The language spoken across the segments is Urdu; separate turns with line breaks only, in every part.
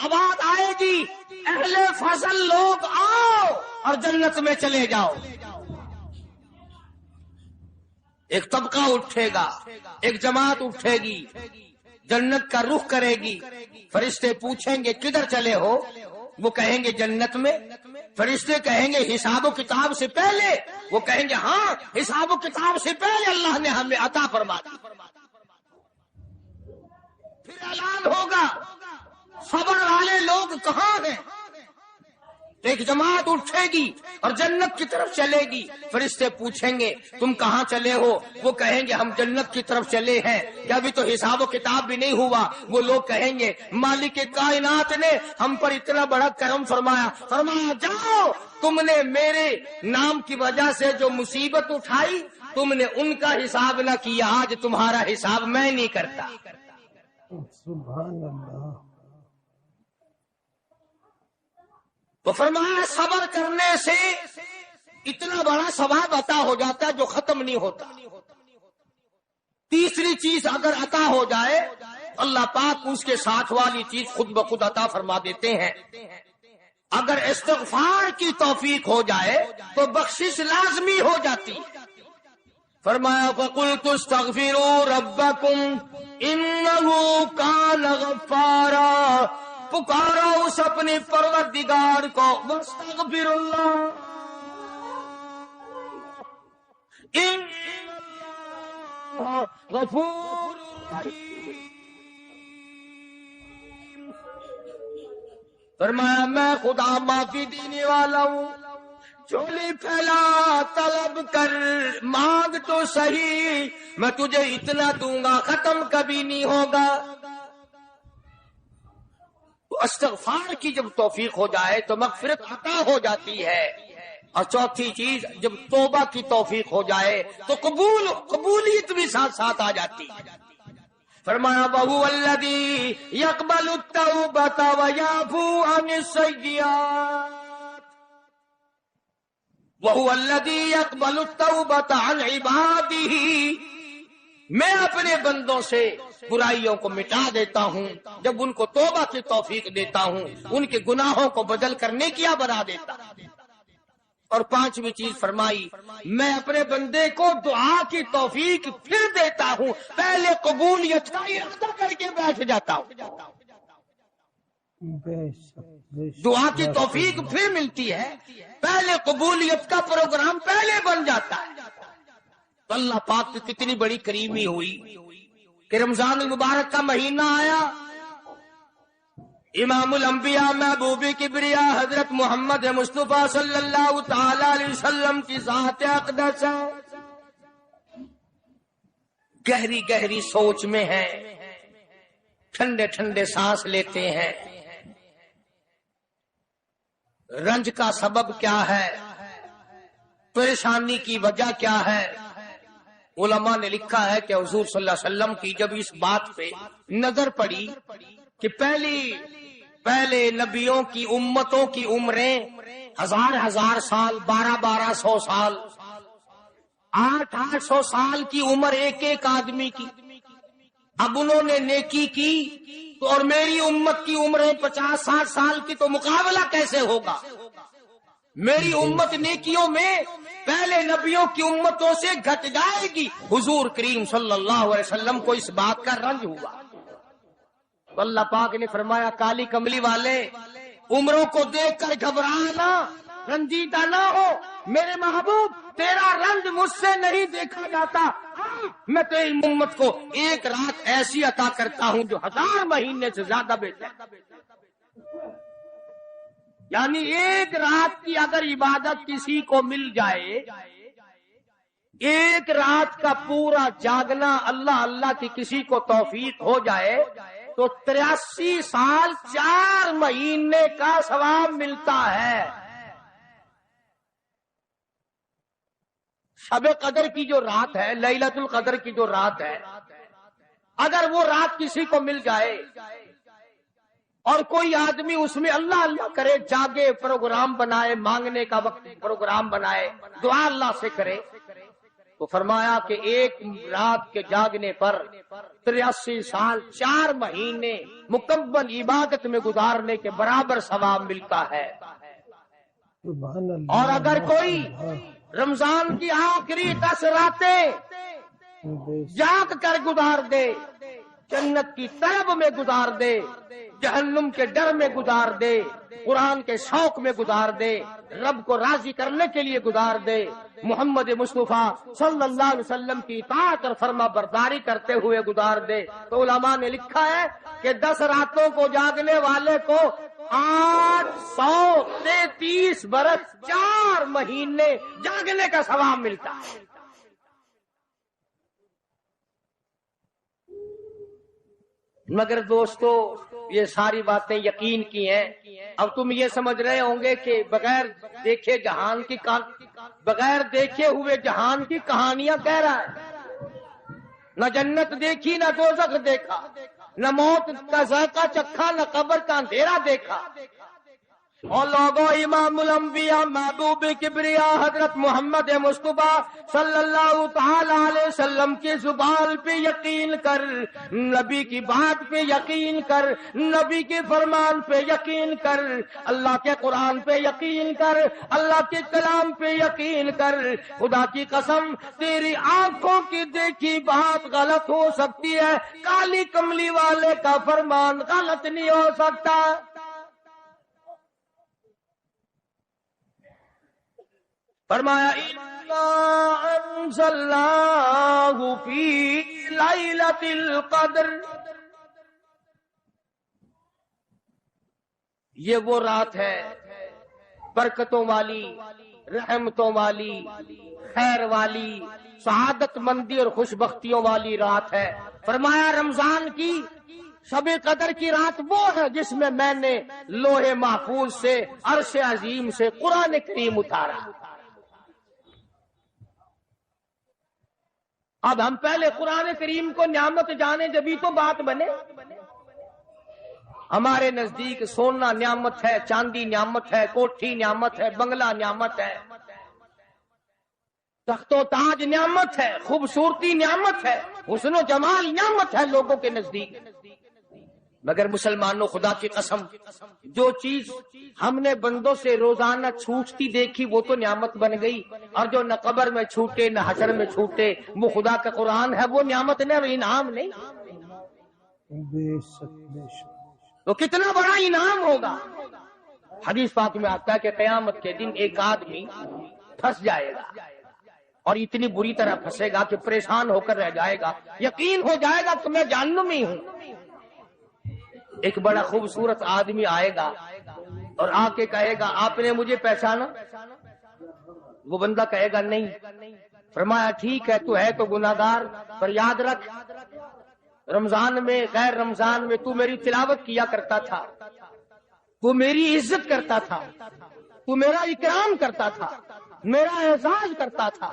آواز آئے گی اہل فضل لوگ آؤ اور جنت میں چلے جاؤ. ایک طبقہ اٹھے گا، ایک جماعت اٹھے گی، جنت کا رخ کرے گی. فرشتے پوچھیں گے کدھر چلے ہو؟ وہ کہیں گے جنت میں. فرشتے کہیں گے حساب و کتاب سے پہلے؟ وہ کہیں گے ہاں حساب و کتاب سے پہلے اللہ نے ہمیں عطا فرما دی. پھر اعلان ہوگا صبر والے لوگ کہاں ہیں؟ ایک جماعت اٹھے گی اور جنت کی طرف چلے گی. فرشتے پوچھیں گے تم کہاں چلے ہو؟ وہ کہیں گے ہم جنت کی طرف چلے ہیں، کہ ابھی تو حساب و کتاب بھی نہیں ہوا. وہ لوگ کہیں گے مالک کائنات نے ہم پر اتنا بڑا کرم فرمایا، جاؤ تم نے میرے نام کی وجہ سے جو مصیبت اٹھائی تم نے ان کا حساب نہ کیا، آج تمہارا حساب میں نہیں کرتا.
سبحان اللہ.
تو فرمایا صبر کرنے سے اتنا بڑا ثواب عطا ہو جاتا ہے جو ختم نہیں ہوتا. تیسری چیز اگر عطا ہو جائے اللہ پاک اس کے ساتھ والی چیز خود بخود عطا فرما دیتے ہیں. اگر استغفار کی توفیق ہو جائے تو بخشش لازمی ہو جاتی. فرمایا فَقُلْتُ اسْتَغْفِرُوا رَبَّكُمْ إِنَّهُ كَانَ غَفَّارًا. پکارو اس اپنے پروردگار کو، واستغفر اللہ ان اللہ غفور رحیم. فرمایا میں خدا معافی دینے والا ہوں. چولی پھیلا طلب کر مانگ تو صحیح، میں تجھے اتنا دوں گا ختم کبھی نہیں ہوگا. استغفار کی جب توفیق ہو جائے تو مغفرت عطا ہو جاتی ہے. اور چوتھی چیز جب توبہ کی توفیق ہو جائے تو قبولیت بھی ساتھ ساتھ آ جاتی. فرمایا وَهُوَ الَّذِي يَقْبَلُ التَّوْبَةَ وَيَعْفُو عَنِ السَّيِّئَاتِ. وَهُوَ الَّذِي يَقْبَلُ التَّوْبَةَ عَنْ عِبَادِهِ. میں اپنے بندوں سے برائیوں کو مٹا دیتا ہوں جب ان کو توبہ کی توفیق دیتا ہوں، ان کے گناہوں کو بدل کر نیکیاں بنا دیتا. اور پانچویں چیز فرمائی میں اپنے بندے کو دعا کی توفیق پھر دیتا ہوں، پہلے قبولیت کا ارادہ کر کے بیٹھ جاتا ہوں. دعا کی توفیق پھر ملتی ہے، پہلے قبولیت کا پروگرام پہلے بن جاتا ہے. تو اللہ پاک کی کتنی بڑی کریمی ہوئی کہ رمضان المبارک کا مہینہ آیا. امام الانبیاء محبوب کبریا حضرت محمد مصطفیٰ صلی اللہ تعالی علیہ وسلم کی ذات اقدس ہے، گہری گہری سوچ میں ہے، ٹھنڈے ٹھنڈے سانس لیتے ہیں. رنج کا سبب کیا ہے؟ پریشانی کی وجہ کیا ہے؟ علماء نے لکھا ہے کہ حضور صلی اللہ علیہ وسلم کی جب اس بات پہ نظر پڑی کہ پہلے نبیوں کی امتوں کی عمریں 1000 سال، 1200 سال، 800 سال کی عمر ایک آدمی کی. اب انہوں نے نیکی کی تو اور میری امت کی عمریں 50-60 سال کی، تو مقابلہ کیسے ہوگا؟ میری امت نیکیوں میں پہلے نبیوں کی امتوں سے گھٹ جائے گی. حضور کریم صلی اللہ علیہ وسلم کو اس بات کا رنج ہوا. تو اللہ پاک نے فرمایا کالی کملی والے عمروں کو دیکھ کر گھبرانا، رنجیدہ نہ ہو. میرے محبوب تیرا رنج مجھ سے نہیں دیکھا جاتا. میں تیری امت کو ایک رات ایسی عطا کرتا ہوں جو 1000 مہینے سے زیادہ بہتر. یعنی ایک رات کی اگر عبادت کسی کو مل جائے، ایک رات کا پورا جاگنا اللہ اللہ کی کسی کو توفیق ہو جائے تو 83 سال 4 مہینے کا ثواب ملتا ہے. شب قدر کی جو رات ہے، لیلۃ القدر کی جو رات ہے، اگر وہ رات کسی کو مل جائے اور کوئی آدمی اس میں اللہ اللہ کرے، جاگے، پروگرام بنائے، مانگنے کا وقت پروگرام بنائے، دعا اللہ سے کرے، تو فرمایا کہ ایک رات کے جاگنے پر 83 سال 4 مہینے مکمل عبادت میں گزارنے کے برابر ثواب ملتا ہے۔
سبحان اللہ۔
اور اگر کوئی رمضان کی آخری 10 راتیں جاگ کر گزار دے، جنت کی طلب میں گزار دے، جہنم کے ڈر میں گزار دے، قرآن کے شوق میں گزار دے، رب کو راضی کرنے کے لیے گزار دے، محمد مصطفیٰ صلی اللہ علیہ وسلم کی اطاعت اور فرما برداری کرتے ہوئے گزار دے، تو علماء نے لکھا ہے کہ 10 راتوں کو جاگنے والے کو 833 برس 4 مہینے جاگنے کا ثواب ملتا ہے۔ مگر دوستو یہ ساری باتیں یقین کی ہیں۔ اب تم یہ سمجھ رہے ہوں گے کہ بغیر دیکھے ہوئے جہان کی کہانیاں کہہ رہا ہے، نہ جنت دیکھی نہ دوزخ دیکھا، نہ موت کا ذائقہ چکھا، نہ قبر کا اندھیرا دیکھا۔ اور لوگوں امام الانبیاء محبوب کبریا حضرت محمد مصطفیٰ صلی اللہ تعالی علیہ وسلم کی زبان پہ یقین کر، نبی کی بات پہ یقین کر، نبی کے فرمان پہ یقین کر، اللہ کے قرآن پہ یقین کر، اللہ کے کلام پہ یقین کر۔ خدا کی قسم تیری آنکھوں کی دیکھی بات غلط ہو سکتی ہے، کالی کملی والے کا فرمان غلط نہیں ہو سکتا۔ فرمایا اِنَّا أَنزَلْنَاهُ فِي لَيْلَةِ الْقَدْرِ، یہ وہ رات ہے برکتوں والی، رحمتوں والی، خیر والی، سعادت مندی اور خوش بختیوں والی رات ہے۔ فرمایا رمضان کی شب قدر کی رات وہ ہے جس میں نے لوح محفوظ سے عرش عظیم سے قرآن کریم اتارا۔ اب ہم پہلے قرآن کریم کو نعمت جانے جبھی تو بات بنے۔ ہمارے نزدیک سونا نعمت ہے، چاندی نعمت ہے، کوٹھی نعمت ہے، بنگلہ نعمت ہے، تخت و تاج نعمت ہے، خوبصورتی نعمت ہے، حسن و جمال نعمت ہے لوگوں کے نزدیک۔ مگر مسلمانوں خدا کی قسم جو چیز ہم نے بندوں سے روزانہ چھوٹتی دیکھی وہ تو نعمت بن گئی، اور جو نہ قبر میں چھوٹے نہ حشر میں چھوٹے وہ خدا کا قرآن ہے، وہ نعمت نہیں، وہ انعام نہیں۔ تو کتنا بڑا انعام ہوگا۔ حدیث پاک میں آتا ہے کہ قیامت کے دن ایک آدمی پھنس جائے گا، اور اتنی بری طرح پھنسے گا کہ پریشان ہو کر رہ جائے گا، یقین ہو جائے گا کہ میں جہنمی ہوں۔ ایک بڑا خوبصورت آدمی آئے گا اور آ کے کہے گا آپ نے مجھے پہچانا؟ وہ بندہ کہے گا نہیں۔ فرمایا ٹھیک ہے تو ہے تو گناہگار، پر یاد رکھ رمضان میں غیر رمضان میں تو میری تلاوت کیا کرتا تھا، تو میری عزت کرتا تھا، تو میرا اکرام کرتا تھا، میرا اعزاز کرتا تھا،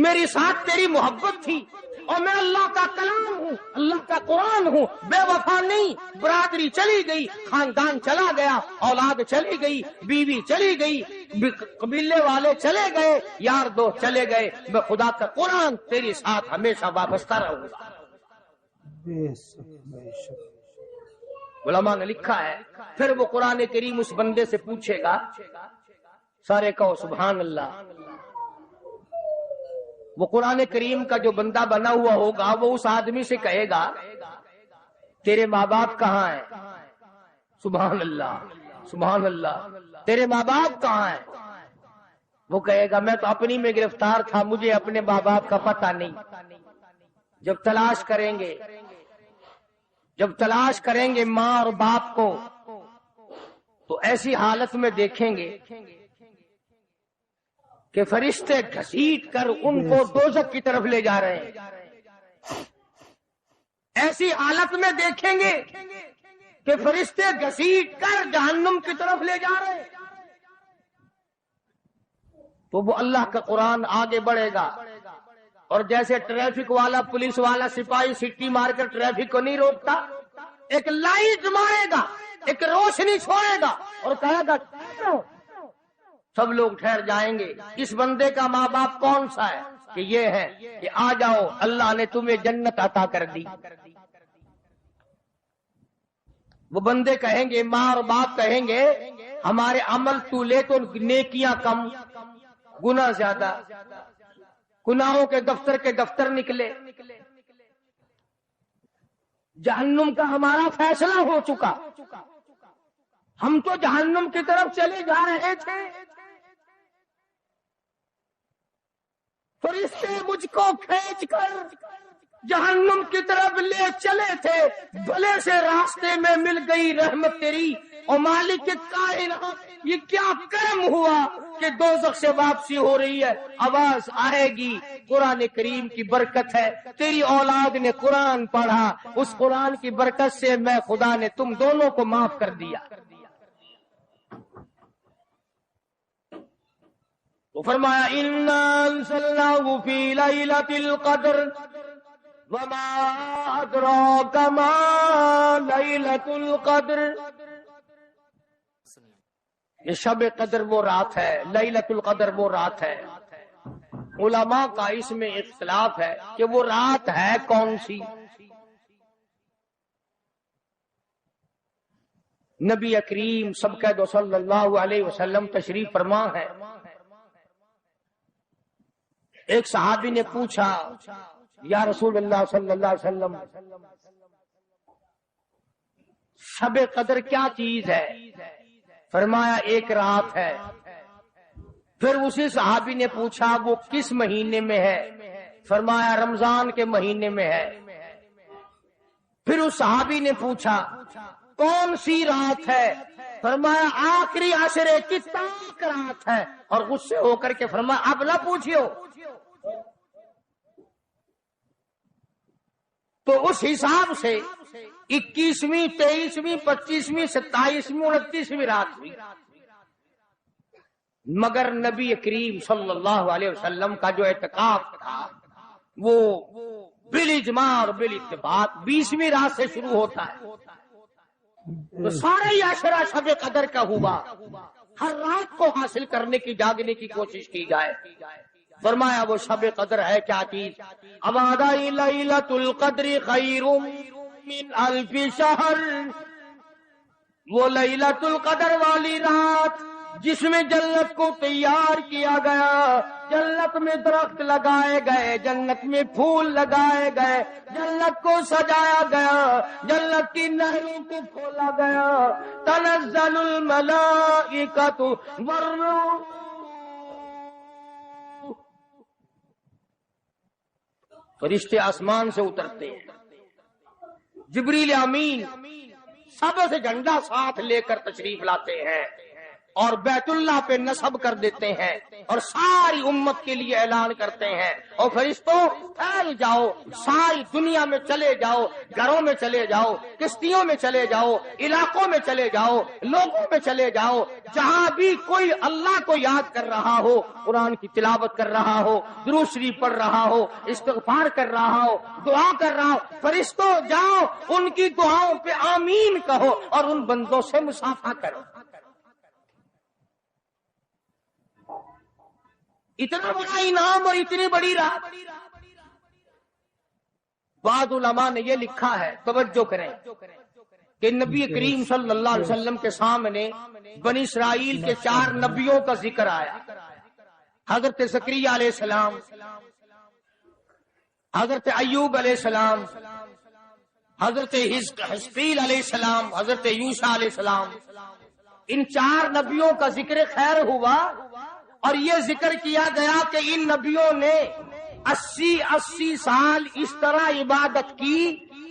میری ساتھ تیری محبت تھی، اور میں اللہ کا کلام ہوں، اللہ کا قرآن ہوں، بے وفا نہیں۔ برادری چلی گئی، خاندان چلا گیا، اولاد چلی گئی، بیوی چلی گئی، قبیلے والے چلے گئے، یار دوست چلے گئے، میں خدا کا قرآن تیری ساتھ ہمیشہ وابستہ رہوں گا۔ علماء نے لکھا ہے پھر وہ قرآن کریم اس بندے سے پوچھے گا، سارے کہو سبحان اللہ۔ وہ قرآن کریم کا جو بندہ بنا ہوا ہوگا وہ اس آدمی سے کہے گا تیرے ماں باپ کہاں ہیں؟ سبحان اللہ سبحان اللہ۔ تیرے ماں باپ کہاں ہیں؟ وہ کہے گا میں تو اپنی میں گرفتار تھا، مجھے اپنے ماں باپ کا پتہ نہیں۔ جب تلاش کریں گے ماں اور باپ کو تو ایسی حالت میں دیکھیں گے کہ فرشتے گھسیٹ کر ان کو دوزخ کی طرف لے جا رہے ہیں۔ ایسی حالت میں دیکھیں گے کہ فرشتے گھسیٹ کر جہنم کی طرف لے جا رہے ہیں، تو وہ اللہ کا قرآن آگے بڑھے گا، اور جیسے ٹریفک والا پولیس والا سپاہی سٹی مار کر ٹریفک کو نہیں روکتا، ایک لائٹ مارے گا، ایک روشنی چھوڑے گا اور کہے گا سب لوگ ٹھہر جائیں گے۔ اس بندے کا ماں باپ کون سا ہے؟ کہ یہ ہے کہ آ جاؤ اللہ نے تمہیں جنت عطا کر دی. وہ بندے کہیں گے، ماں اور باپ کہیں گے ہمارے عمل تو لے تو نیکیاں کم گناہ زیادہ، گناہوں کے دفتر نکلے. جہنم کا ہمارا فیصلہ ہو چکا، ہم تو جہنم کی طرف چلے جا رہے تھے. فرشتے مجھ کو کھینچ کر جہنم کی طرف لے چلے تھے، بھلے سے راستے میں مل گئی رحمت تیری. اور مالک کے کائنات، یہ کیا کرم ہوا کہ دوزخ سے واپسی ہو رہی ہے، آواز آئے گی. قرآن کریم کی برکت ہے، تیری اولاد نے قرآن پڑھا، اس قرآن کی برکت سے میں خدا نے تم دونوں کو معاف کر دیا. تو فرمایا اِنَّا أَنزَلْنَاهُ فِي لَيْلَةِ الْقَدْرِ وَمَا أَدْرَاكَ مَا لَيْلَةُ الْقَدْرِ. یہ شب قدر وہ رات ہے، لیلۃ القدر وہ رات ہے. علماء کا اس میں اختلاف ہے کہ وہ رات ہے کون سی. نبی کریم سب کہہ دو صلی اللہ علیہ وسلم تشریف فرما ہے. ایک صحابی نے پوچھا یا رسول اللہ صلی اللہ علیہ وسلم شب قدر کیا چیز ہے؟ فرمایا ایک رات ہے. پھر اسی صحابی نے پوچھا وہ کس مہینے میں ہے؟ فرمایا رمضان کے مہینے میں ہے. پھر اس صحابی نے پوچھا کون سی رات ہے؟ فرمایا آخری عشرے کی تاک رات ہے. اور غصے ہو کر کے فرمایا اب نہ پوچھو. تو اس حساب سے 21ویں 23ویں 25ویں 27ویں 29ویں رات ہوئی. مگر نبی کریم صلی اللہ علیہ وسلم کا جو اعتکاف تھا وہ بالاجماع اور بالاتفاق 20ویں رات سے شروع ہوتا ہے. تو سارے ہی عشرہ شب قدر کا ہوا. ہر رات کو حاصل کرنے کی جاگنے کی کوشش کی جائے. فرمایا وہ شب قدر ہے کیا چیز؟ ابادائی لیلۃ القدر خیر من الف شہر. وہ لیلۃ القدر والی رات جس میں جنت کو تیار کیا گیا، جنت میں درخت لگائے گئے، جنت میں پھول لگائے گئے، جنت کو سجایا گیا، جنت کی نہروں کو کھولا گیا. تنزل الملائکۃ والروح، فرشتے آسمان سے اترتے ہیں. جبریل امین سب سے جھنڈا ساتھ لے کر تشریف لاتے ہیں اور بیت اللہ پہ نصب کر دیتے ہیں اور ساری امت کے لیے اعلان کرتے ہیں اور فرشتوں پھیل جاؤ، ساری دنیا میں چلے جاؤ، گھروں میں چلے جاؤ، کشتیوں میں چلے جاؤ، علاقوں میں چلے جاؤ، لوگوں میں چلے جاؤ. جہاں بھی کوئی اللہ کو یاد کر رہا ہو، قرآن کی تلاوت کر رہا ہو، درود شریف پڑھ رہا ہو، استغفار کر رہا ہو، دعا کر رہا ہو، فرشتوں جاؤ ان کی دعاؤں پہ آمین کہو اور ان بندوں سے مصافحہ کرو. اتنا بڑا انعام اور اتنی بڑی رات. بعض علماء نے یہ لکھا ہے، توجہ کریں، کہ نبی کریم صلی اللہ علیہ وسلم کے سامنے بنی اسرائیل کے 4 نبیوں کا ذکر آیا. حضرت زکریا علیہ السلام، حضرت ایوب علیہ السلام، حضرت حزقیل علیہ السلام، حضرت یوشع علیہ السلام. ان 4 نبیوں کا ذکر خیر ہوا اور یہ ذکر کیا گیا کہ ان نبیوں نے 80 سال اس طرح عبادت کی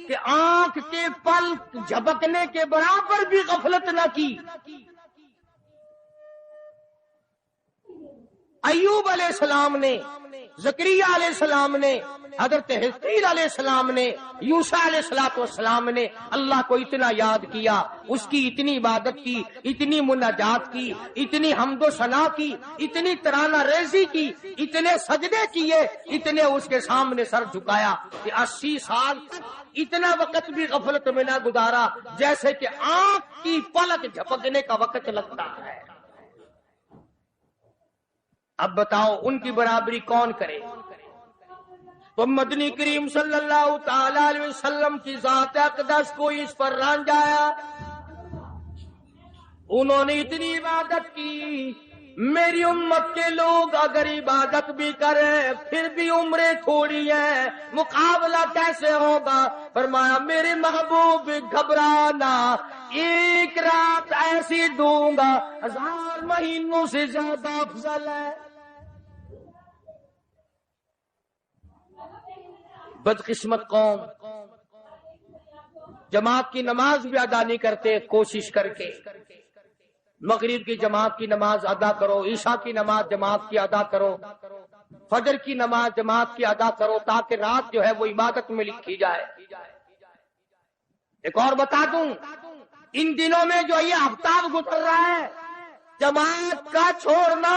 کہ آنکھ کے پل جھپکنے کے برابر بھی غفلت نہ کی. ایوب علیہ السلام نے، زکریا علیہ السلام نے، حضرت حزقیل علیہ السلام نے، یوشع علیہ السلام نے اللہ کو اتنا یاد کیا، اس کی اتنی عبادت کی، اتنی مناجات کی، اتنی حمد و ثنا کی، اتنی ترانہ ریزی کی، اتنے سجدے کیے، اتنے اس کے سامنے سر جھکایا کہ 80 سال اتنا وقت بھی غفلت میں نہ گزارا جیسے کہ آنکھ کی پلک جھپکنے کا وقت لگتا ہے. اب بتاؤ ان کی برابری کون کرے؟ تو مدنی کریم صلی اللہ تعالی علیہ وسلم کی ذات اقدس کو اس پر رنج آیا. انہوں نے اتنی عبادت کی. میری امت کے لوگ اگر عبادت بھی کریں پھر بھی عمریں تھوڑی ہیں، مقابلہ کیسے ہوگا؟ فرمایا میرے محبوب گھبرانا، ایک رات ایسی دوں گا 1000 مہینوں سے زیادہ افضل ہے. بدقسمت قوم جماعت کی نماز بھی ادا نہیں کرتے. کوشش کر کے مغرب کی جماعت کی نماز ادا کرو، عشاء کی نماز جماعت کی ادا کرو، فجر کی نماز جماعت کی ادا کرو، تاکہ رات جو ہے وہ عبادت میں لکھی جائے. ایک اور بتا دوں، ان دنوں میں جو یہ ہفتہ گزر رہا ہے، جماعت کا چھوڑنا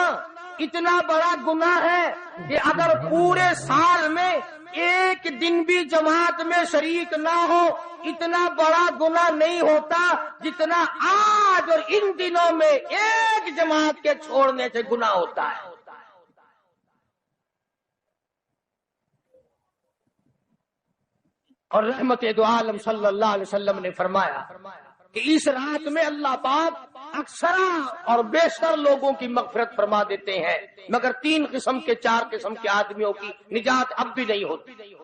اتنا بڑا گناہ ہے کہ اگر پورے سال میں ایک دن بھی جماعت میں شریک نہ ہو، اتنا بڑا گناہ نہیں ہوتا جتنا آج اور ان دنوں میں ایک جماعت کے چھوڑنے سے گناہ ہوتا ہے. اور رحمت دو عالم صلی اللہ علیہ وسلم نے فرمایا کہ اس رات میں اللہ پاک اکثر اور بیشتر لوگوں کی مغفرت فرما دیتے ہیں، مگر 3 قسم کے 4 قسم کے آدمیوں کی نجات اب بھی نہیں ہوتی.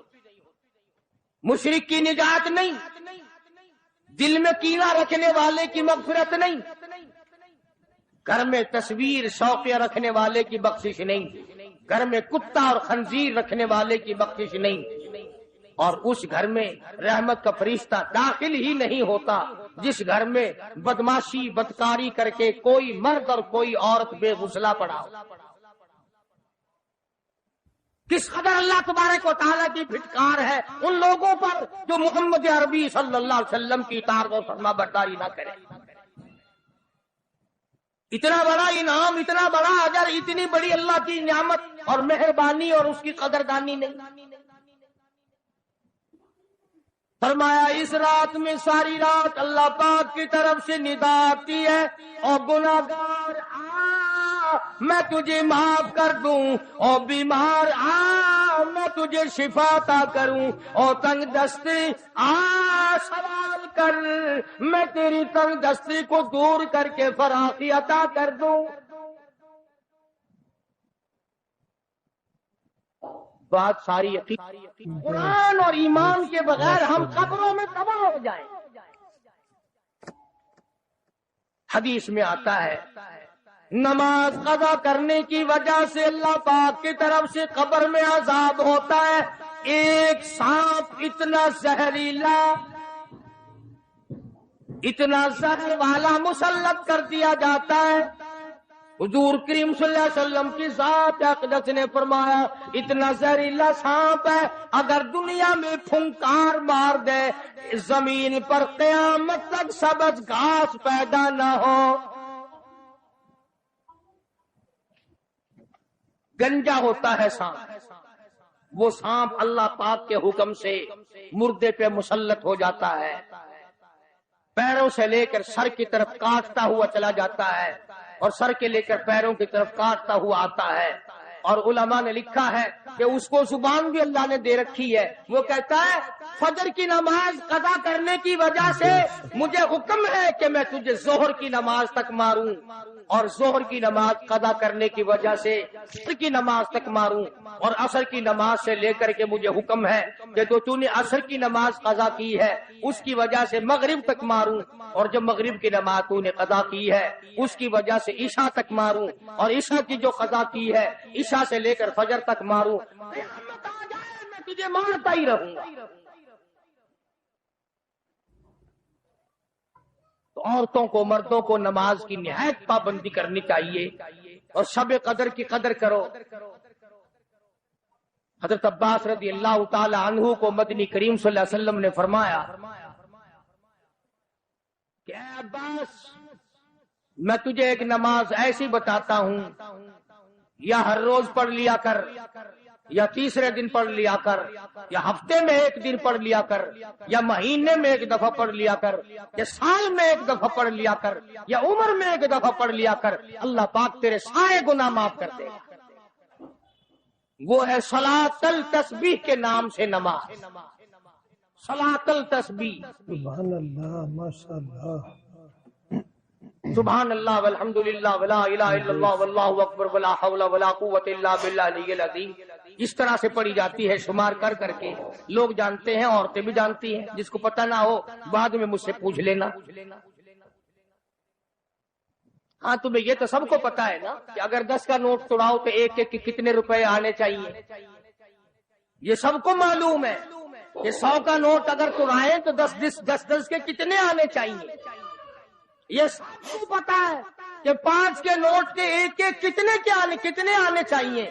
مشرک کی نجات نہیں، دل میں کینہ رکھنے والے کی مغفرت نہیں، گھر میں تصویر شوقیہ رکھنے والے کی بخشش نہیں، گھر میں کتا اور خنزیر رکھنے والے کی بخشش نہیں، اور اس گھر میں رحمت کا فرشتہ داخل ہی نہیں ہوتا جس گھر میں بدماشی بدکاری کر کے کوئی مرد اور کوئی عورت بے غسلہ پڑا ہو. کس قدر اللہ تبارک و تعالیٰ کی پھٹکار ہے ان لوگوں پر جو محمد عربی صلی اللہ علیہ وسلم کی اطاعت و فرما برداری نہ کرے. اتنا بڑا انعام، اتنا بڑا اجر، اتنی بڑی اللہ کی نعمت اور مہربانی اور اس کی قدردانی نہیں. فرمایا اس رات میں ساری رات اللہ پاک کی طرف سے ندا آتی ہے، اور گناہگار آ میں تجھے معاف کر دوں، اور بیمار آ میں تجھے شفا عطا کروں، اور تنگ دستی آ سوال کر میں تیری تنگ دستی کو دور کر کے فراخی عطا کر دوں. بات ساری یقین قرآن اور ایمان کے بغیر ہم قبروں میں تباہ ہو جائیں. حدیث میں آتا ہے نماز قضا کرنے کی وجہ سے اللہ پاک کی طرف سے قبر میں عذاب ہوتا ہے. ایک سانپ اتنا زہریلا، اتنا زہر والا مسلط کر دیا جاتا ہے. حضور کریم صلی اللہ علیہ وسلم کی ذات اقدس نے فرمایا اتنا زہریلا سانپ ہے، اگر دنیا میں پھنکار مار دے زمین پر قیامت تک سبز گھاس پیدا نہ ہو. گنجا ہوتا ہے سانپ، وہ سانپ اللہ پاک کے حکم سے مردے پہ مسلط ہو جاتا ہے، پیروں سے لے کر سر کی طرف کاٹتا ہوا چلا جاتا ہے، اور سر کے لے کر پیروں کی طرف کاٹتا ہوا آتا ہے. اور علماء نے لکھا ہے کہ اس کو زبان بھی اللہ نے دے رکھی ہے. وہ کہتا ہے فجر کی نماز قضا کرنے کی وجہ سے مجھے حکم ہے کہ میں تجھے ظہر کی نماز تک ماروں، اور ظہر کی نماز قضا کرنے کی وجہ سے عصر کی نماز تک ماروں، اور عصر کی نماز سے لے کر کے مجھے حکم ہے کہ تو نے عصر کی نماز قضا کی ہے اس کی وجہ سے مغرب تک ماروں، اور جب مغرب کی نماز تو نے قضا کی ہے اس کی وجہ سے عشاء تک ماروں، اور عشاء کی جو قضا کی ہے عشاء سے لے کر فجر تک ماروں. قیامت آ جائے میں تجھے مارتا ہی رہوں گا. تو عورتوں کو مردوں کو نماز کی نہایت پابندی کرنی چاہیے، اور شب قدر کی قدر کرو. حضرت عباس رضی اللہ تعالی عنہ کو مدنی کریم صلی اللہ علیہ وسلم نے فرمایا کہ اے عباس میں تجھے ایک نماز ایسی بتاتا ہوں، یا ہر روز پڑھ لیا کر، یا تیسرے دن پڑھ لیا کر، یا ہفتے میں ایک دن پڑھ لیا کر، یا مہینے میں ایک دفعہ پڑھ لیا کر، یا سال میں ایک دفعہ پڑھ لیا کر، یا عمر میں ایک دفعہ پڑھ لیا کر، اللہ پاک تیرے سارے گناہ معاف کر دے گا. وہ ہے صلاۃ التسبیح کے نام سے نماز، صلاۃ التسبیح۔
سبحان اللہ، ماشاء اللہ،
سبحان اللہ والحمد للہ ولا الہ الا اللہ واللہ اکبر ولا حول ولا قوت الا باللہ العلی العظیم، اس طرح سے پڑھی جاتی ہے شمار کر کر کے۔ لوگ جانتے ہیں، عورتیں بھی جانتی ہیں، جس کو پتہ نہ ہو بعد میں مجھ سے پوچھ لینا۔ ہاں تمہیں یہ تو سب کو پتا ہے نا کہ اگر 10 کا نوٹ توڑاؤ تو ایک ایک کے کتنے روپے آنے چاہیے، یہ سب کو معلوم ہے کہ 100 کا نوٹ اگر توڑائیں تو 10 کے کتنے آنے چاہیے، یہ سب کو پتا ہے کہ 5 کے نوٹ کے ایک ایک کتنے آنے چاہیے،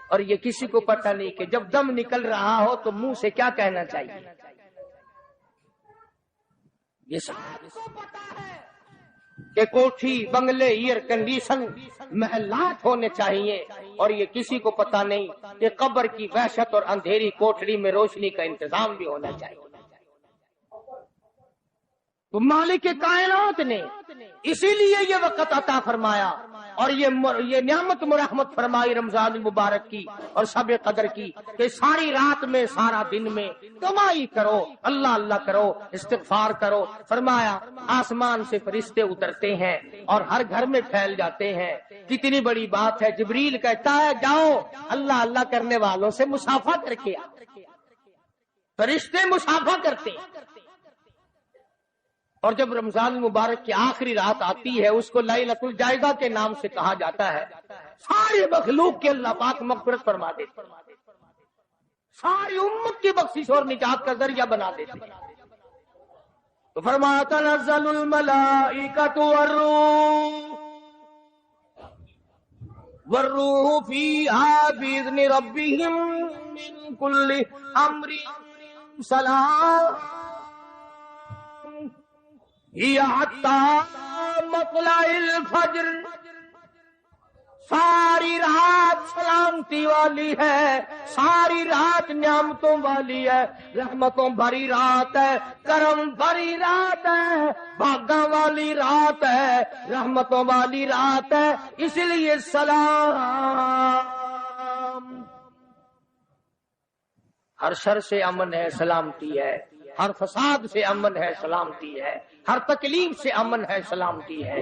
اور یہ کسی کو پتا نہیں کہ جب دم نکل رہا ہو تو منہ سے کیا کہنا چاہیے، یہ سب کو پتا ہے کہ کوٹھی، بنگلے، ایئر کنڈیشن، محلات ہونے چاہیے، اور یہ کسی کو پتا نہیں کہ قبر کی وحشت اور اندھیری کوٹھڑی میں روشنی کا انتظام بھی ہونا چاہیے۔ تو مالک کائنات نے اسی لیے یہ وقت عطا فرمایا اور یہ نعمت مرحمت فرمائی رمضان المبارک کی اور شب قدر کی کہ ساری رات میں سارا دن میں کمائی کرو، اللہ اللہ کرو، استغفار کرو۔ فرمایا آسمان سے فرشتے اترتے ہیں اور ہر گھر میں پھیل جاتے ہیں۔ کتنی بڑی بات ہے، جبریل کہتا ہے جاؤ اللہ اللہ کرنے والوں سے مصافحہ کر کے آ۔ فرشتے مصافحہ کرتے ہیں، اور جب رمضان المبارک کی آخری رات آتی ہے اس کو لیلۃ الجائزہ کے نام سے کہا جاتا ہے۔ ساری مخلوق کے اللہ پاک مغفرت فرما دیتے، ساری امت کی بخشش اور نجات کا ذریعہ بنا دیتے۔ تو فرمایا تنزل الملائکۃ والروح فیہا بإذن ربہم من کل امر سلام حتی مطلع الفجر۔ ساری رات سلامتی والی ہے، ساری رات نعمتوں والی ہے، رحمتوں بھری رات ہے، کرم بھری رات ہے، بھاگاں والی رات ہے، رحمتوں والی رات ہے، اس لیے سلام۔ ہر شر سے امن ہے، سلامتی ہے، ہر فساد سے امن ہے، سلامتی ہے، ہر تکلیف سے امن ہے، سلامتی ہے۔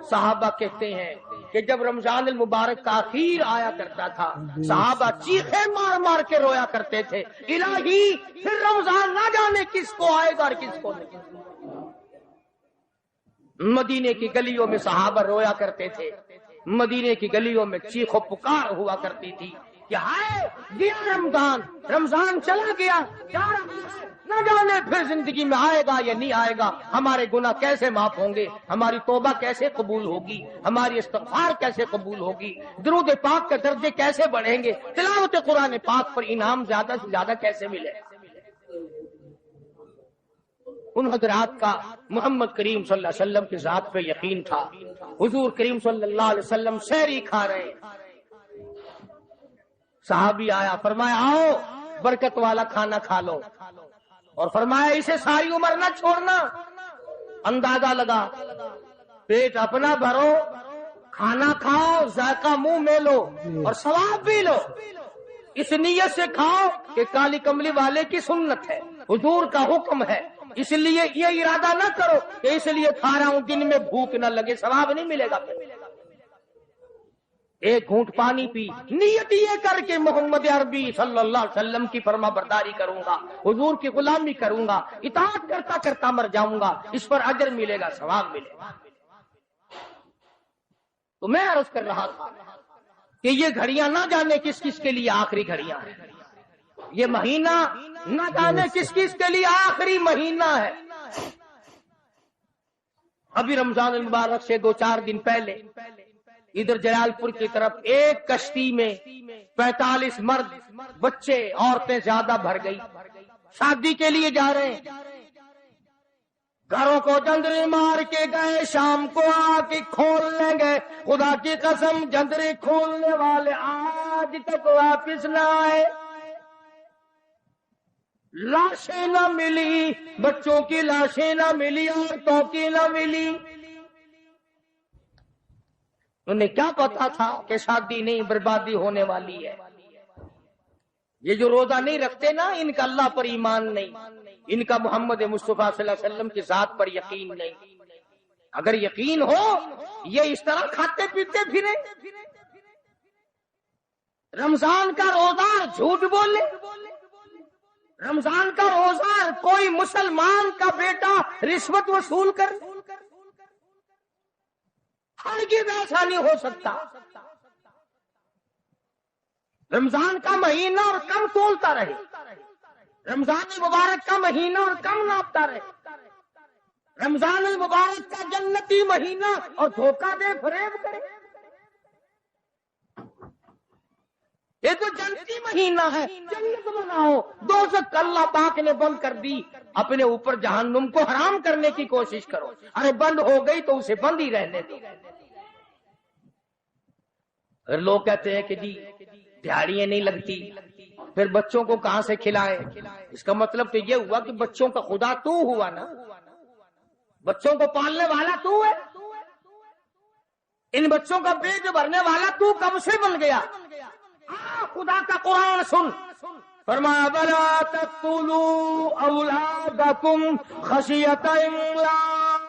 صحابہ کہتے ہیں کہ جب رمضان المبارک کا اخیر آیا کرتا تھا صحابہ چیخیں مار مار کے رویا کرتے تھے، الہی پھر رمضان نہ جانے کس کو آئے گا اور کس کو نہیں۔ مدینے کی گلیوں میں صحابہ رویا کرتے تھے، مدینے کی گلیوں میں چیخ و پکار ہوا کرتی تھی کہ ہائے گیا رمضان، رمضان چلا گیا، جا رہا ہے، نہ جانے پھر زندگی میں آئے گا یا نہیں آئے گا، ہمارے گناہ کیسے معاف ہوں گے، ہماری توبہ کیسے قبول ہوگی، ہماری استغفار کیسے قبول ہوگی، درود پاک کے درجے کیسے بڑھیں گے، تلاوت قرآن پاک پر انعام زیادہ سے زیادہ کیسے ملے۔ ان حضرات کا محمد کریم صلی اللہ علیہ وسلم کی ذات پہ یقین تھا۔ حضور کریم صلی اللہ علیہ وسلم سحری کھا رہے، صحابی آیا، فرمایا آؤ برکت والا کھانا کھا لو، اور فرمایا اسے ساری عمر نہ چھوڑنا۔ اندازہ لگا، پیٹ اپنا بھرو، کھانا کھاؤ، ذائقہ منہ میں لو اور ثواب بھی لو، اس نیت سے کھاؤ کہ کالی کملی والے کی سنت ہے، حضور کا حکم ہے، اس لیے یہ ارادہ نہ کرو کہ اس لیے کھا رہا ہوں دن میں بھوک نہ لگے، ثواب نہیں ملے گا۔ ایک گھونٹ پانی پی، نیت یہ کر کے محمد عربی صلی اللہ علیہ وسلم کی فرما برداری کروں گا، حضور کی غلامی کروں گا، اطاعت کرتا کرتا مر جاؤں گا، اس پر اجر ملے گا، ثواب ملے گا۔ تو میں عرض کر رہا تھا کہ یہ گھڑیاں نہ جانے کس کس کے لیے آخری گھڑیاں ہیں، یہ مہینہ نہ جانے کس کس کے لیے آخری مہینہ ہے۔ ابھی رمضان المبارک سے 2-4 دن پہلے ادھر جلال پور کی طرف ایک کشتی میں 45 مرد، بچے، عورتیں زیادہ بھر گئی، شادی کے لیے جا رہے ہیں، گھروں کو جندرے مار کے گئے، شام کو آ کے کھول لیں گے، خدا کی قسم جندرے کھولنے والے آج تک واپس نہ آئے، لاشیں نہ ملی، بچوں کی لاشیں نہ ملی، عورتوں کی نہ ملی۔ انہیں کیا پتا تھا کہ شادی نہیں بربادی ہونے والی ہے، یہ جو روزہ نہیں رکھتے نا، ان کا اللہ پر ایمان نہیں، ان کا محمد مصطفیٰ صلی اللہ علیہ وسلم کی ذات پر یقین نہیں۔ اگر یقین ہو یہ اس طرح کھاتے پیتے پھرے، رمضان کا روزہ جھوٹ بولے، رمضان کا روزہ کوئی مسلمان کا بیٹا رشوت وصول کر، ہرگز ایسا نہیں ہو سکتا۔ رمضان کا مہینہ اور کم تولتا رہے، رمضان المبارک کا مہینہ اور کم ناپتا رہے، رمضان المبارک کا جنتی مہینہ اور دھوکہ دے فریب کرے۔ یہ تو جنتی مہینہ ہے، جنت بناؤ، دوزخ اللہ پاک نے بند کر دی، اپنے اوپر جہنم کو حرام کرنے کی کوشش کرو۔ ارے بند ہو گئی تو اسے بند ہی رہنے دو۔ اگر لوگ کہتے ہیں کہ جی دیہڑیاں نہیں لگتی، پھر بچوں کو کہاں سے کھلائے؟ اس کا مطلب تو یہ ہوا کہ بچوں کا خدا تو ہوا نا، بچوں کو پالنے والا تو ہے، ان بچوں کا پیٹ بھرنے والا تو کب سے بن گیا؟ خدا کا قرآن سن، فرمایا بلا تقتلوا اولادکم خشیۃ املاق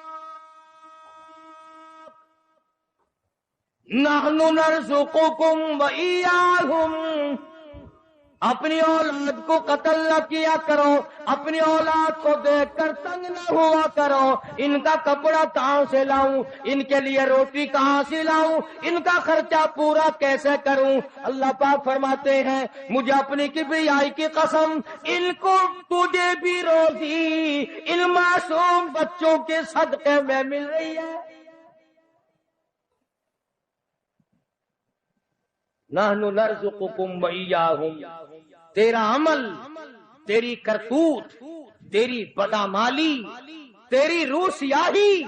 نحن نرزقکم وإیاہم۔ اپنی اولاد کو قتل نہ کیا کرو، اپنی اولاد کو دیکھ کر تنگ نہ ہوا کرو۔ ان کا کپڑا کہاں سے لاؤں، ان کے لیے روٹی کہاں سے لاؤں، ان کا خرچہ پورا کیسے کروں؟ اللہ پاک فرماتے ہیں مجھے اپنی کبریائی کی قسم، ان کو تجھے بھی روزی ان معصوم بچوں کے صدقے میں مل رہی ہے۔ نحن نرزقکم وإیاہم۔ تیرا عمل، تیری کرتوت، تیری بدعمالی، تیری روح سیاہی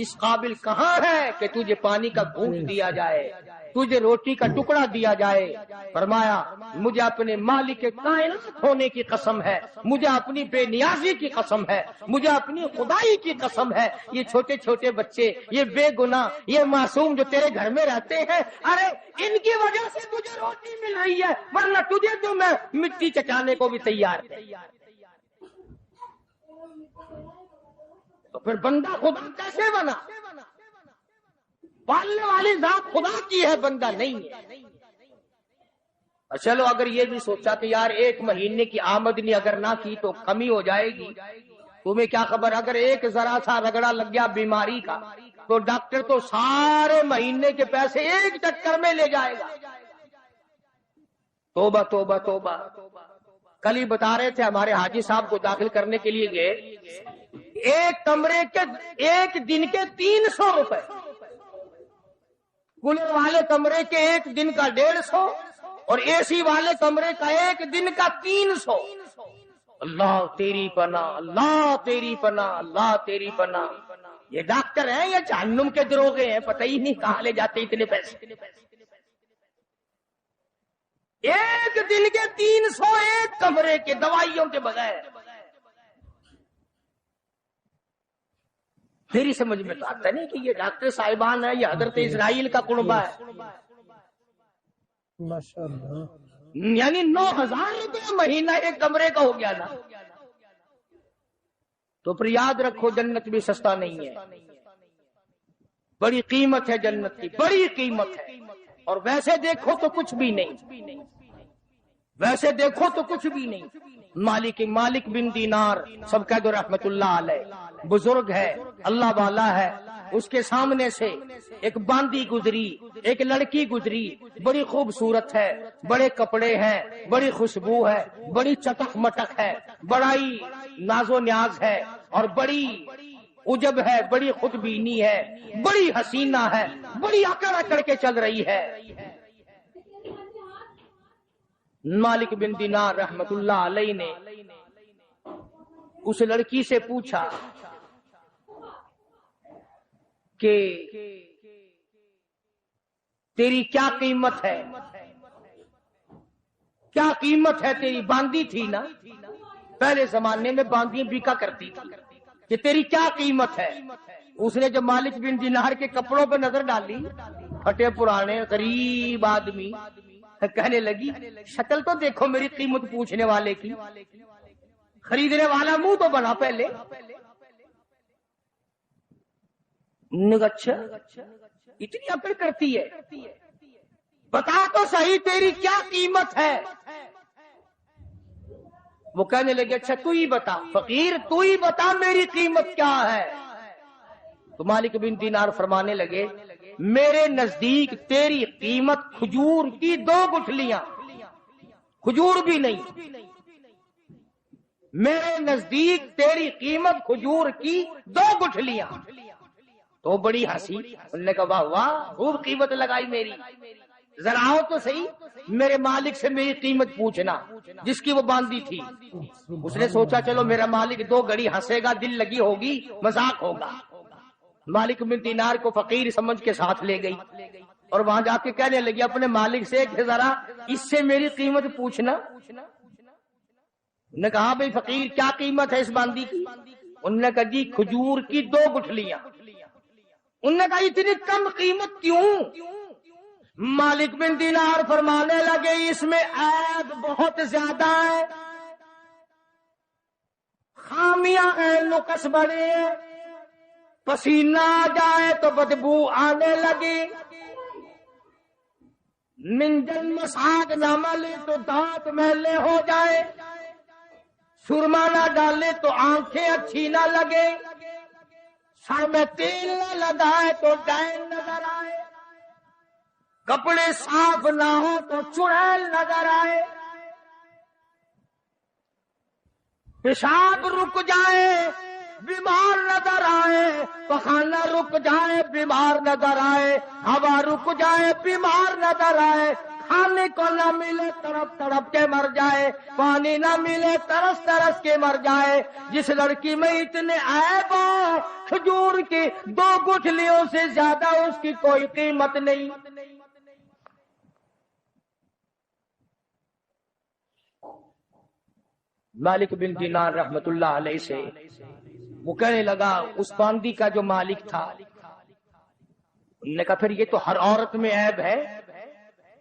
اس قابل کہاں ہے کہ تجھے پانی کا گھونٹ دیا جائے، تجھے روٹی کا ٹکڑا دیا جائے؟ فرمایا مجھے اپنے مالک کائنات ہونے کی قسم ہے، مجھے اپنی بے نیازی کی قسم ہے، مجھے اپنی خدائی کی قسم ہے، یہ چھوٹے چھوٹے بچے، یہ بے گناہ، یہ معصوم جو تیرے گھر میں رہتے ہیں، ارے ان کی وجہ سے تجھے روٹی مل رہی ہے، ورنہ تجھے تو میں مٹی چٹانے کو بھی تیار ہے۔ تو پھر بندہ خدا کیسے بنا؟ پالنے والی ذات خدا کی ہے، بندہ نہیں ہے۔ چلو اگر یہ بھی سوچا کہ یار ایک مہینے کی آمدنی اگر نہ کی تو کمی ہو جائے گی، تمہیں کیا خبر، اگر ایک ذرا سا رگڑا لگ گیا بیماری کا تو ڈاکٹر تو سارے مہینے کے پیسے ایک چکر میں لے جائے گا۔ توبہ توبہ توبہ۔ کل ہی بتا رہے تھے ہمارے حاجی صاحب کو داخل کرنے کے لیے گئے، ایک کمرے کے ایک دن کے 300 روپے، کولر والے کمرے کے ایک دن کا 150 اور اے سی والے کمرے کا ایک دن کا 300۔ اللہ تیری پناہ، اللہ تیری پناہ، اللہ تیری پناہ۔ یہ ڈاکٹر ہیں یا جہنم کے دروغے ہیں، پتہ ہی نہیں کہاں لے جاتے اتنے پیسے۔ ایک دن کے 300 ایک کمرے کے، دوائیوں کے بغیر۔ میری سمجھ میں تو آتا نہیں کہ یہ ڈاکٹر صاحبان ہے یا حضرت اسرائیل کا کنبہ ہے۔
ماشاءاللہ،
یعنی 9,000 روپے مہینہ ایک کمرے کا ہو گیا نا۔ تو پھر یاد رکھو جنت بھی سستا نہیں ہے، بڑی قیمت ہے جنت کی، بڑی قیمت ہے۔ اور ویسے دیکھو تو کچھ بھی نہیں، ویسے دیکھو تو کچھ بھی نہیں۔ مالک بن دینار سب کہہ دو رحمت اللہ علیہ، بزرگ ہے، اللہ والا ہے۔ اس کے سامنے سے ایک باندی گزری، ایک لڑکی گزری، بڑی خوبصورت ہے، بڑے کپڑے ہیں، بڑی خوشبو ہے، بڑی چٹک مٹک ہے، بڑا ہی ناز و نیاز ہے، اور بڑی عجب ہے، بڑی خود بینی ہے، بڑی حسینہ ہے، بڑی اکڑ اکڑ کے چل رہی ہے۔ مالک بن دینار رحمت اللہ علیہ نے اس لڑکی سے پوچھا کہ تیری کیا قیمت ہے، کیا قیمت ہے تیری؟ باندی تھی نا، پہلے زمانے میں باندیاں بکا کرتی تھی، کہ تیری کیا قیمت ہے؟ اس نے جب مالک بن دینار کے کپڑوں پہ نظر ڈالی، پھٹے پرانے غریب آدمی، کہنے لگی شکل تو دیکھو میری قیمت پوچھنے والے کی، خریدنے والا منہ تو بنا پہلے۔ اچھا اتنی عقل کرتی ہے، بتا تو صحیح تیری کیا قیمت ہے؟ وہ کہنے لگے اچھا تو ہی بتا فقیر، تو ہی بتا میری قیمت کیا ہے۔ تو مالک بن دینار فرمانے لگے میرے نزدیک تیری قیمت کھجور کی 2 گٹھلیاں، کھجور بھی نہیں، میرے نزدیک تیری قیمت کھجور کی 2 گٹھلیاں۔ تو بڑی ہنسی، انہوں نے کہا واہ واہ خوب قیمت لگائی میری، ذرا آؤ تو صحیح میرے مالک سے میری قیمت پوچھنا جس کی وہ باندھی تھی۔ اس نے سوچا چلو میرا مالک 2 گھڑی ہنسے گا، دل لگی ہوگی، مذاق ہوگا۔ مالک بن دینار کو فقیر سمجھ کے ساتھ لے گئی اور وہاں جا کے کہنے لگی اپنے مالک سے کہ ذرا اس سے میری قیمت پوچھنا۔ انہوں نے کہا بھائی فقیر کیا قیمت ہے اس باندھی کی؟ انہوں نے کہا جی کھجور کی 2 گٹھلیاں۔ انہوں نے کہا اتنی کم قیمت کیوں؟ مالک بن دینار فرمانے لگے اس میں عیب بہت زیادہ ہے، خامیاں ہیں، نقص بڑے ہیں، پسینہ آ جائے تو بدبو آنے لگی، منجن مساج نہ ملے تو دانت میلے ہو جائے، سرما نہ ڈالے تو آنکھیں اچھی نہ لگے، سر میں تیل نہ لگائے تو ڈین نظر آئے، کپڑے صاف نہ ہو تو چڑیل نظر آئے، پیشاب رک جائے بیمار نظر آئے، پخانہ رک جائے بیمار نظر آئے، ہوا رک جائے بیمار نظر آئے، کھانے کو نہ ملے تڑپ تڑپ کے مر جائے، پانی نہ ملے ترس ترس کے مر جائے۔ جس لڑکی میں اتنے عیب ہو کھجور کی 2 گٹھلیوں سے زیادہ اس کی کوئی قیمت نہیں۔ مالک بن دینار رحمت اللہ علیہ سے وہ کہنے لگا اس باندھی کا جو مالک تھا، انہوں نے کہا پھر یہ تو ہر عورت میں عیب ہے،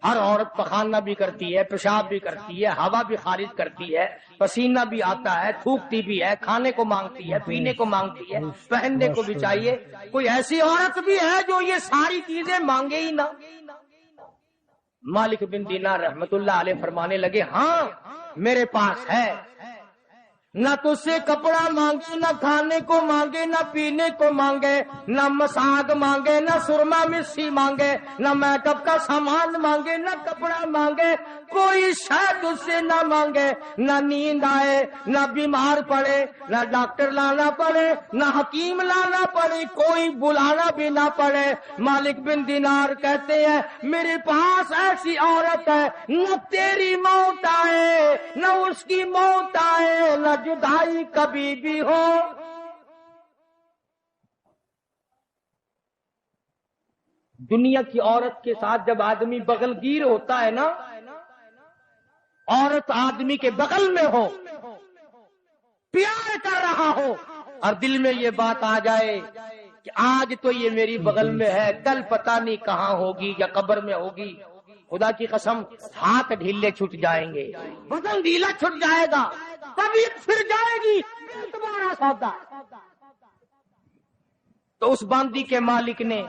ہر عورت پخانہ بھی کرتی ہے، پیشاب بھی کرتی ہے، ہوا بھی خارج کرتی ہے، پسینہ بھی آتا ہے، تھوکتی بھی ہے، کھانے کو مانگتی ہے، پینے کو مانگتی ہے، پہننے کو بھی چاہیے، کوئی ایسی عورت بھی ہے جو یہ ساری چیزیں مانگے ہی نہ؟ مالک بن دینار رحمت اللہ علیہ فرمانے لگے ہاں میرے پاس ہے، نہ تو سے کپڑا مانگے، نہ کھانے کو مانگے، نہ پینے کو مانگے، نہ مساگ مانگے، نہ سرما مسی مانگے، نہ میک اپ کا سامان مانگے، نہ کپڑا مانگے، کوئی شاید اس سے نہ مانگے، نہ نیند آئے، نہ بیمار پڑے، نہ ڈاکٹر لانا پڑے، نہ حکیم لانا پڑے، کوئی بلانا بھی نہ پڑے۔ مالک بن دینار کہتے ہیں میرے پاس ایسی عورت ہے نہ تیری موت آئے نہ اس کی موت آئے، نہ جدائی کبھی بھی ہو۔ دنیا کی عورت کے ساتھ جب آدمی بغل گیر ہوتا ہے نا، عورت آدمی کے بغل میں ہو، پیار کر رہا ہو اور دل میں یہ بات آ جائے کہ آج تو یہ میری بغل میں ہے، کل پتہ نہیں کہاں ہوگی یا قبر میں ہوگی، خدا کی قسم ہاتھ ڈھیلے چھٹ جائیں گے، بدن ڈھیلا چھٹ جائے گا، طبیعت پھر جائے گی، تمہارا سودا۔ تو اس باندھی کے مالک نے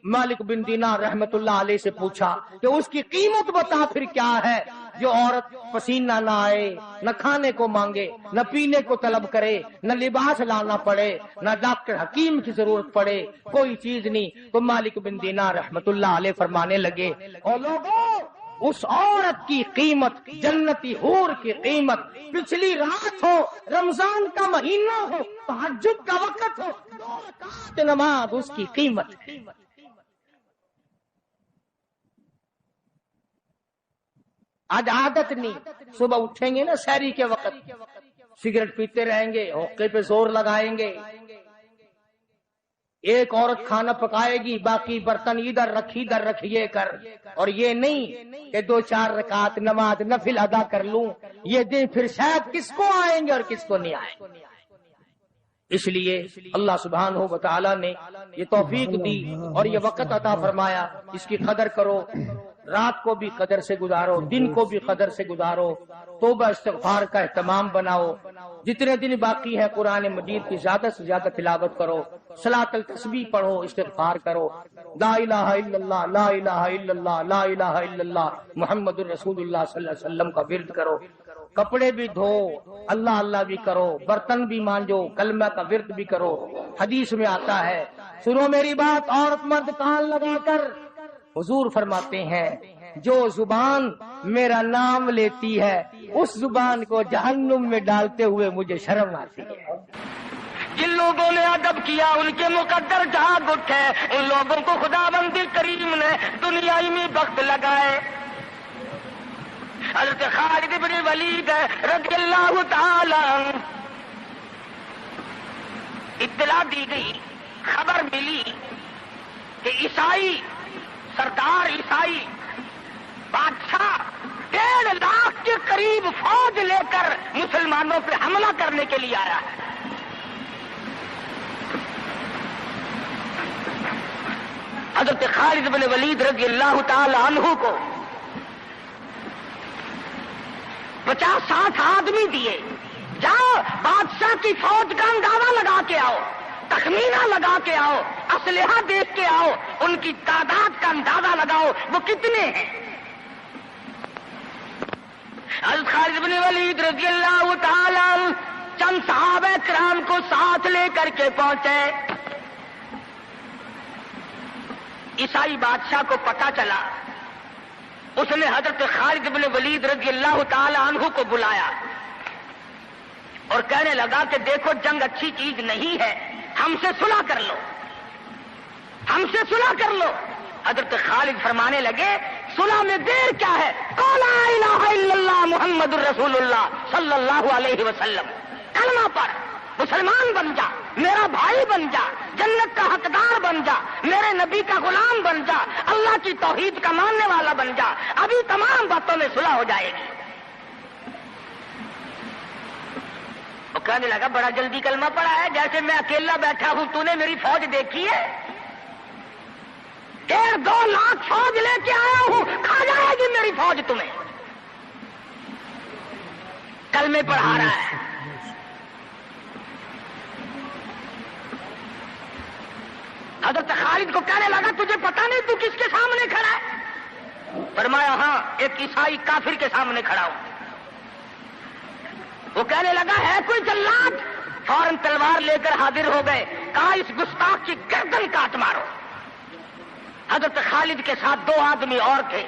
مالک بن دینار رحمت اللہ علیہ سے پوچھا کہ اس کی قیمت بتا پھر کیا ہے، جو عورت پسینہ نہ آئے، نہ کھانے کو مانگے، نہ پینے کو طلب کرے، نہ لباس لانا پڑے، نہ ڈاکٹر حکیم کی ضرورت پڑے، کوئی چیز نہیں۔ تو مالک بن دینار رحمت اللہ علیہ فرمانے لگے اور لوگوں اس عورت کی قیمت، جنتی حور کی قیمت، پچھلی رات ہو، رمضان کا مہینہ ہو، تہجد کا وقت ہو، 2 رکعت نماز اس کی قیمت ہے۔ آج عادت نہیں، صبح اٹھیں گے نا سحری کے وقت سگریٹ پیتے رہیں گے، حقے پہ زور لگائیں گے، ایک عورت کھانا پکائے گی، باقی برتن ادھر رکھیے کر، اور یہ نہیں کہ 2-4 رکعت نماز نفل ادا کر لوں، یہ دن پھر شاید کس کو آئیں گے اور کس کو نہیں آئیں گے۔ اس لیے اللہ سبحانہ و تعالی نے یہ توفیق دی اور یہ وقت عطا فرمایا، اس کی قدر کرو، رات کو بھی قدر سے گزارو، دن کو بھی قدر سے گزارو، توبہ استغفار کا اہتمام بناؤ، جتنے دن باقی ہے قرآن مجید کی زیادہ سے زیادہ تلاوت کرو، صلاۃ التسبیح پڑھو، استغفار کرو، لا الہ الا اللہ، لا الہ الا اللہ، لا الہ الا اللہ محمد الرسول اللہ صلی اللہ علیہ وسلم کا ورد کرو، کپڑے بھی دھو، اللہ اللہ بھی کرو، برتن بھی مانجو، کلمہ کا ورد بھی کرو۔ حدیث میں آتا ہے، سنو میری بات عورت مرد کان لگا کر، حضور فرماتے ہیں جو زبان میرا نام لیتی ہے اس زبان کو جہنم میں ڈالتے ہوئے مجھے شرم آتی ہے۔
جن لوگوں نے ادب کیا ان کے مقدر جھاگ اٹھے، ان لوگوں کو خداوند کریم نے دنیائی میں وقت لگائے۔ حضرت خالد بن ولید رضی اللہ تعالی عنہ، اطلاع دی گئی، خبر ملی کہ عیسائی سردار عیسائی بادشاہ 1.5 لاکھ کے قریب فوج لے کر مسلمانوں پہ حملہ کرنے کے لیے آیا ہے۔ حضرت خالد بن ولید رضی اللہ تعالی عنہ کو 50-60 آدمی دیے، جاؤ بادشاہ کی فوج کا اندازہ لگا کے آؤ، تخمینہ لگا کے آؤ، اسلحہ دیکھ کے آؤ، ان کی تعداد کا اندازہ لگاؤ وہ کتنے ہیں۔ حضرت خالد بن ولید رضی اللہ تعالی عنہ چند صحابہ کرام کو ساتھ لے کر کے پہنچے۔ عیسائی بادشاہ کو پتہ چلا، اس نے حضرت خالد بن ولید رضی اللہ تعالی عنہ کو بلایا اور کہنے لگا کہ دیکھو جنگ اچھی چیز نہیں ہے، ہم سے صلح کر لو، ہم سے صلح کر لو۔ حضرت خالد فرمانے لگے صلح میں دیر کیا ہے، قول لا الہ الا اللہ محمد الرسول اللہ صلی اللہ علیہ وسلم، کلمہ پڑھ، مسلمان بن جا، میرا بھائی بن جا، جنت کا حقدار بن جا، میرے نبی کا غلام بن جا، اللہ کی توحید کا ماننے والا بن جا، ابھی تمام باتوں میں صلح ہو جائے گی۔ وہ کہنے لگا بڑا جلدی کلمہ پڑھا ہے، جیسے میں اکیلا بیٹھا ہوں، تو نے میری فوج دیکھی ہے؟ 1.5-2 لاکھ فوج لے کے آیا ہوں، کھا جائے گی میری فوج تمہیں۔ کلمے پڑھا رہا ہے۔ حضرت خالد کو کہنے لگا تجھے پتا نہیں تو کس کے سامنے کھڑا ہے؟ فرمایا ہاں ایک عیسائی کافر کے سامنے کھڑا ہوں۔ وہ کہنے لگا ہے کوئی جلاد؟ فوراً تلوار لے کر حاضر ہو گئے، کہا اس گستاخ کی گردن کاٹ مارو۔ حضرت خالد کے ساتھ 2 آدمی اور تھے،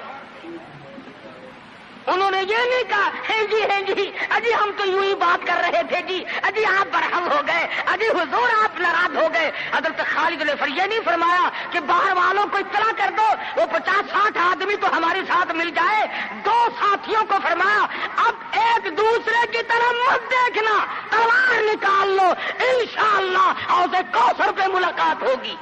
انہوں نے یہ نہیں کہا ہے جی اجی ہم تو یوں ہی بات کر رہے تھے جی، اجی آپ برہم ہو گئے، اجی حضور آپ ناراض ہو گئے۔ حضرت خالد نے یہ نہیں فرمایا کہ باہر والوں کو اطلاع کر دو، وہ 50-60 آدمی تو ہمارے ساتھ مل جائے۔ 2 ساتھیوں کو فرمایا اب ایک دوسرے کی طرف مت دیکھنا، تلوار نکال لو، انشاءاللہ حوض کوثر پہ ملاقات ہوگی۔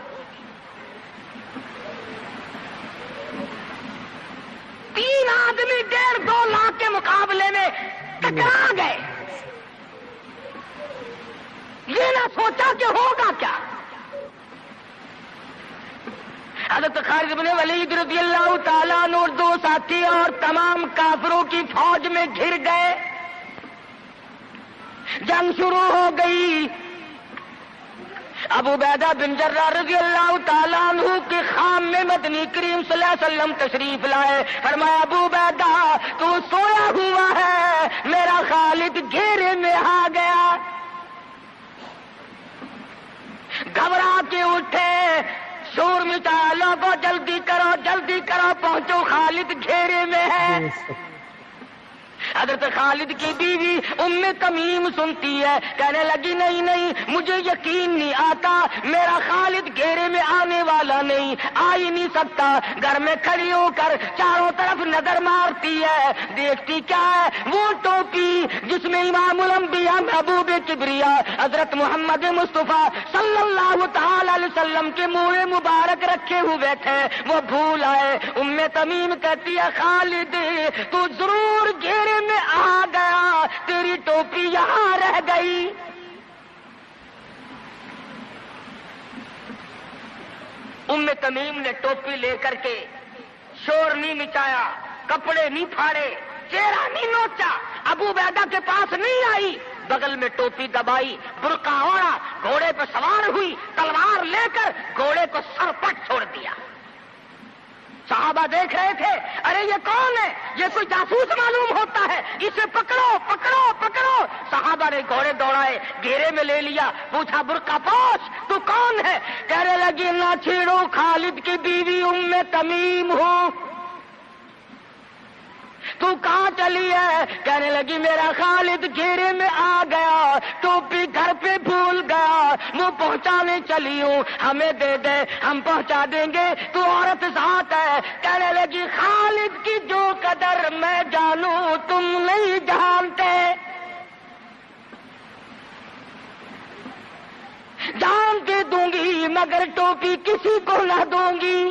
تین آدمی 1.5-2 لاکھ کے مقابلے میں ٹکرا گئے، یہ نہ سوچا کہ ہوگا کیا۔ حضرت خالد بن ولید رضی اللہ تعالیٰ عنہ اور 2 ساتھی اور تمام کافروں کی فوج میں گھر گئے، جنگ شروع ہو گئی۔ ابو عبیدہ بن جراح رضی اللہ تعالیٰ عنہ کے خام میں مدنی کریم صلی اللہ علیہ وسلم تشریف لائے، فرمایا ابو عبیدہ تو سویا ہوا ہے، میرا خالد گھیرے میں آ گیا۔ گھبرا کے اٹھے، شور مچایا لوگوں جلدی کرو پہنچو، خالد گھیرے میں ہے۔ حضرت خالد کی بیوی ام تمیم سنتی ہے، کہنے لگی نہیں مجھے یقین نہیں آتا، میرا خالد گھیرے میں آنے والا نہیں، آ ہی نہیں سکتا۔ گھر میں کھڑی ہو کر چاروں طرف نظر مارتی ہے، دیکھتی کیا ہے؟ وہ ٹوپی جس میں امام الانبیاء محبوب کبریا حضرت محمد مصطفیٰ صلی اللہ تعالی علیہ وسلم کے منہ مبارک رکھے ہوئے تھے، وہ بھول آئے۔ ام تمیم کہتی ہے خالد تو ضرور گھیرے میں آ گیا، تیری ٹوپی یہاں رہ گئی۔ ام تمیم نے ٹوپی لے کر کے شور نہیں مچایا، کپڑے نہیں پھاڑے، چہرہ نہیں نوچا، ابو عبیدہ کے پاس نہیں آئی، بغل میں ٹوپی دبائی، برقع اوڑھا، گھوڑے پہ سوار ہوئی، تلوار لے کر گھوڑے کو سرپٹ چھوڑ دیا۔ صحابہ دیکھ رہے تھے، ارے یہ کون ہے؟ یہ کوئی جاسوس معلوم ہوتا ہے، اسے پکڑو پکڑو پکڑو۔ صحابہ نے گھوڑے دوڑائے، گھیرے میں لے لیا، پوچھا برقع پوش تو کون ہے؟ کہنے لگی نہ چھیڑو، خالد کی بیوی ام تمیم ہوں۔ تو کہاں چلی ہے؟ کہنے لگی میرا خالد گھیرے میں آ گیا، ٹوپی گھر پہ بھول گیا، وہ پہنچانے چلی ہوں، ہمیں دے دے ہم پہنچا دیں گے، تو عورت ذات ہے۔ کہنے لگی خالد کی جو قدر میں جانوں تم نہیں جانتے، جان کے دوں گی مگر ٹوپی کسی کو نہ دوں گی۔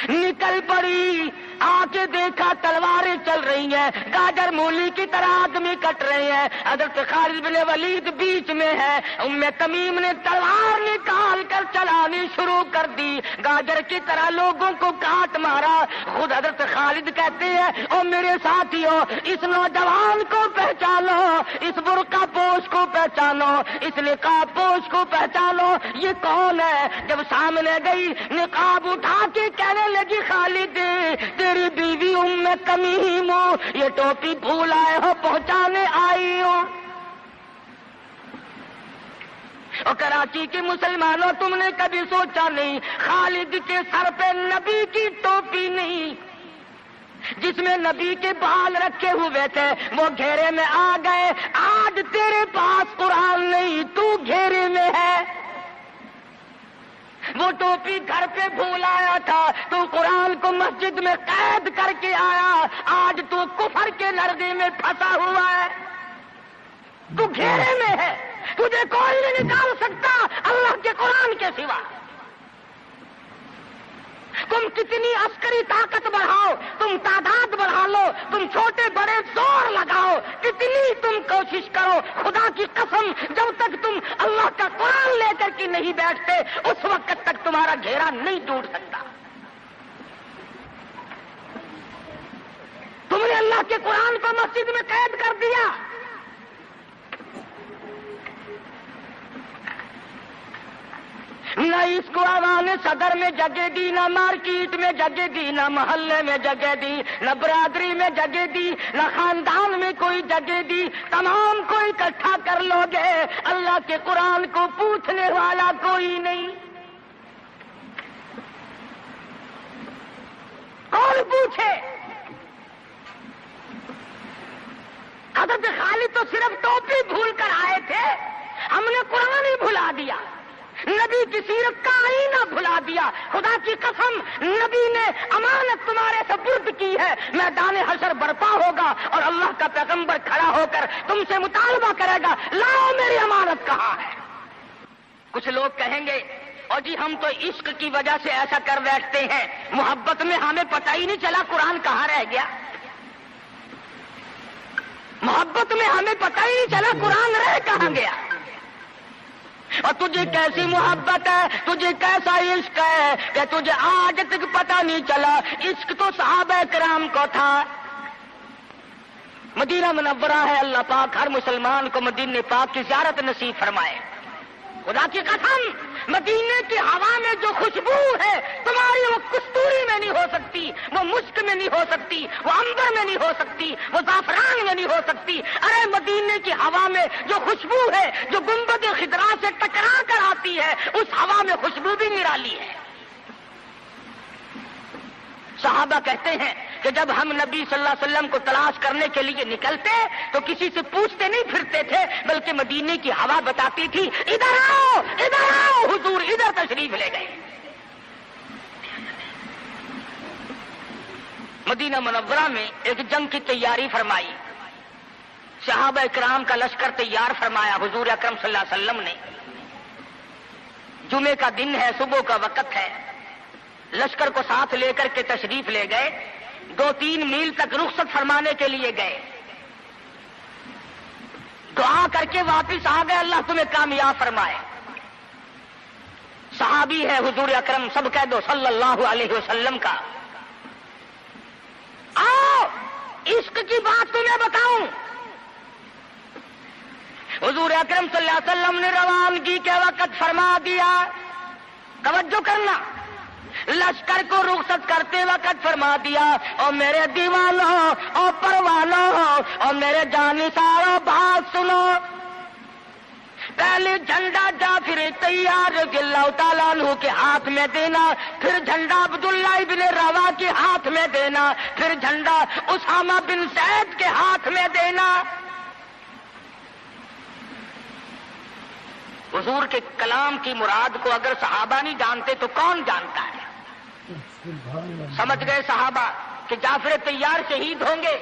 نکل پڑی، آ کے دیکھا تلواریں چل رہی ہیں، گاجر مولی کی طرح آدمی کٹ رہے ہیں، حضرت خالد بن ولید بیچ میں ہے، ام تمیم نے تلوار نکال کر چلانی شروع کر دی، گاجر کی طرح لوگوں کو کاٹ مارا۔ خود حضرت خالد کہتے ہیں او میرے ساتھیوں، اس نوجوان کو پہچانو، اس برقع پوش کو پہچانو، اس نقاب پوش کو پہچانو، یہ کون ہے؟ جب سامنے گئی، نقاب اٹھا کے کہنے لگی خالد تیری بیوی ام تمیم ہو، یہ ٹوپی بھول آئے ہو، پہنچانے آئی ہو۔ اور کراچی کے مسلمانوں تم نے کبھی سوچا نہیں خالد کے سر پہ نبی کی ٹوپی نہیں، جس میں نبی کے بال رکھے ہوئے تھے، وہ گھیرے میں آ گئے۔ آج تیرے پاس قرآن نہیں، تو گھیرے میں ہے۔ وہ ٹوپی گھر پہ بھول آیا تھا، تو قرآن کو مسجد میں قید کر کے آیا، آج تو کفر کے لرزے میں پھنسا ہوا ہے، تو گھیرے میں ہے، تجھے کوئی نہیں نکال سکتا اللہ کے قرآن کے سوا۔ تم کتنی عسکری طاقت بڑھاؤ، تم تعداد بڑھا لو، تم چھوٹے بڑے زور لگاؤ، کتنی تم کوشش کرو، خدا کی قسم جب تک تم اللہ کا قرآن لے کر کے نہیں بیٹھتے اس وقت تک تمہارا گھیرا نہیں ٹوٹ سکتا۔ تم نے اللہ کے قرآن کو مسجد میں قید کر دیا، نہ اس کو عوام صدر میں جگہ دی، نہ مارکیٹ میں جگہ دی، نہ محلے میں جگہ دی، نہ برادری میں جگہ دی، نہ خاندان میں کوئی جگہ دی، تمام کو اکٹھا کر لو گے، اللہ کے قرآن کو پوچھنے والا کوئی نہیں۔ کون پوچھے؟ حضرت خالد تو صرف ٹوپی بھول کر آئے تھے، ہم نے قرآن ہی بھلا دیا، نبی کی سیرت کا آئینہ بھلا دیا۔ خدا کی قسم نبی نے امانت تمہارے سپرد کی ہے، میدان حشر برپا ہوگا اور اللہ کا پیغمبر کھڑا ہو کر تم سے مطالبہ کرے گا، لاؤ میری امانت کہاں ہے؟ کچھ لوگ کہیں گے اور جی ہم تو عشق کی وجہ سے ایسا کر بیٹھتے ہیں، محبت میں ہمیں پتہ ہی نہیں چلا قرآن کہاں رہ گیا، محبت میں ہمیں پتہ ہی نہیں چلا قرآن رہ کہاں گیا۔ اور تجھے کیسی محبت ہے، تجھے کیسا عشق ہے کہ تجھے آج تک پتہ نہیں چلا۔ عشق تو صحابہ کرام کو تھا۔ مدینہ منورہ ہے، اللہ پاک ہر مسلمان کو مدینہ پاک کی زیارت نصیب فرمائے۔ خدا کی قسم مدینے کی ہوا میں جو خوشبو ہے تمہاری، وہ کستوری میں نہیں ہو سکتی، وہ مشک میں نہیں ہو سکتی، وہ عنبر میں نہیں ہو سکتی، وہ زعفران میں نہیں ہو سکتی۔ ارے مدینے کی ہوا میں جو خوشبو ہے، جو گنبد خضرا سے ٹکرا کر آتی ہے، اس ہوا میں خوشبو بھی نرالی ہے۔ صحابہ کہتے ہیں کہ جب ہم نبی صلی اللہ علیہ وسلم کو تلاش کرنے کے لیے نکلتے تو کسی سے پوچھتے نہیں پھرتے تھے، بلکہ مدینے کی ہوا بتاتی تھی ادھر آؤ ادھر آؤ، حضور ادھر تشریف لے گئے۔ مدینہ منورہ میں ایک جنگ کی تیاری فرمائی، صحابہ اکرام کا لشکر تیار فرمایا حضور اکرم صلی اللہ علیہ وسلم نے۔ جمعے کا دن ہے، صبح کا وقت ہے، لشکر کو ساتھ لے کر کے تشریف لے گئے، 2-3 میل تک رخصت فرمانے کے لیے گئے، دعا کر کے واپس آ گئے، اللہ تمہیں کامیاب فرمائے۔ صحابی ہے حضور اکرم سب کہہ دو صلی اللہ علیہ وسلم کا. آؤ عشق کی بات تمہیں بتاؤں. حضور اکرم صلی اللہ علیہ وسلم نے روانگی کے وقت فرما دیا، توجہ کرنا، لشکر کو رخصت کرتے وقت فرما دیا، اور میرے دیوانوں اور پروانوں اور میرے جانثاروں بات سنو. پہلے جھنڈا جعفر طیار رضی اللہ تعالیٰ عنہ کے ہاتھ میں دینا، پھر جھنڈا عبداللہ ابن روا کے ہاتھ میں دینا، پھر جھنڈا اسامہ بن زید کے ہاتھ میں دینا. حضور کے کلام کی مراد کو اگر صحابہ نہیں جانتے تو کون جانتا ہے؟ سمجھ گئے صحابہ کہ جعفر طیار شہید ہوں گے.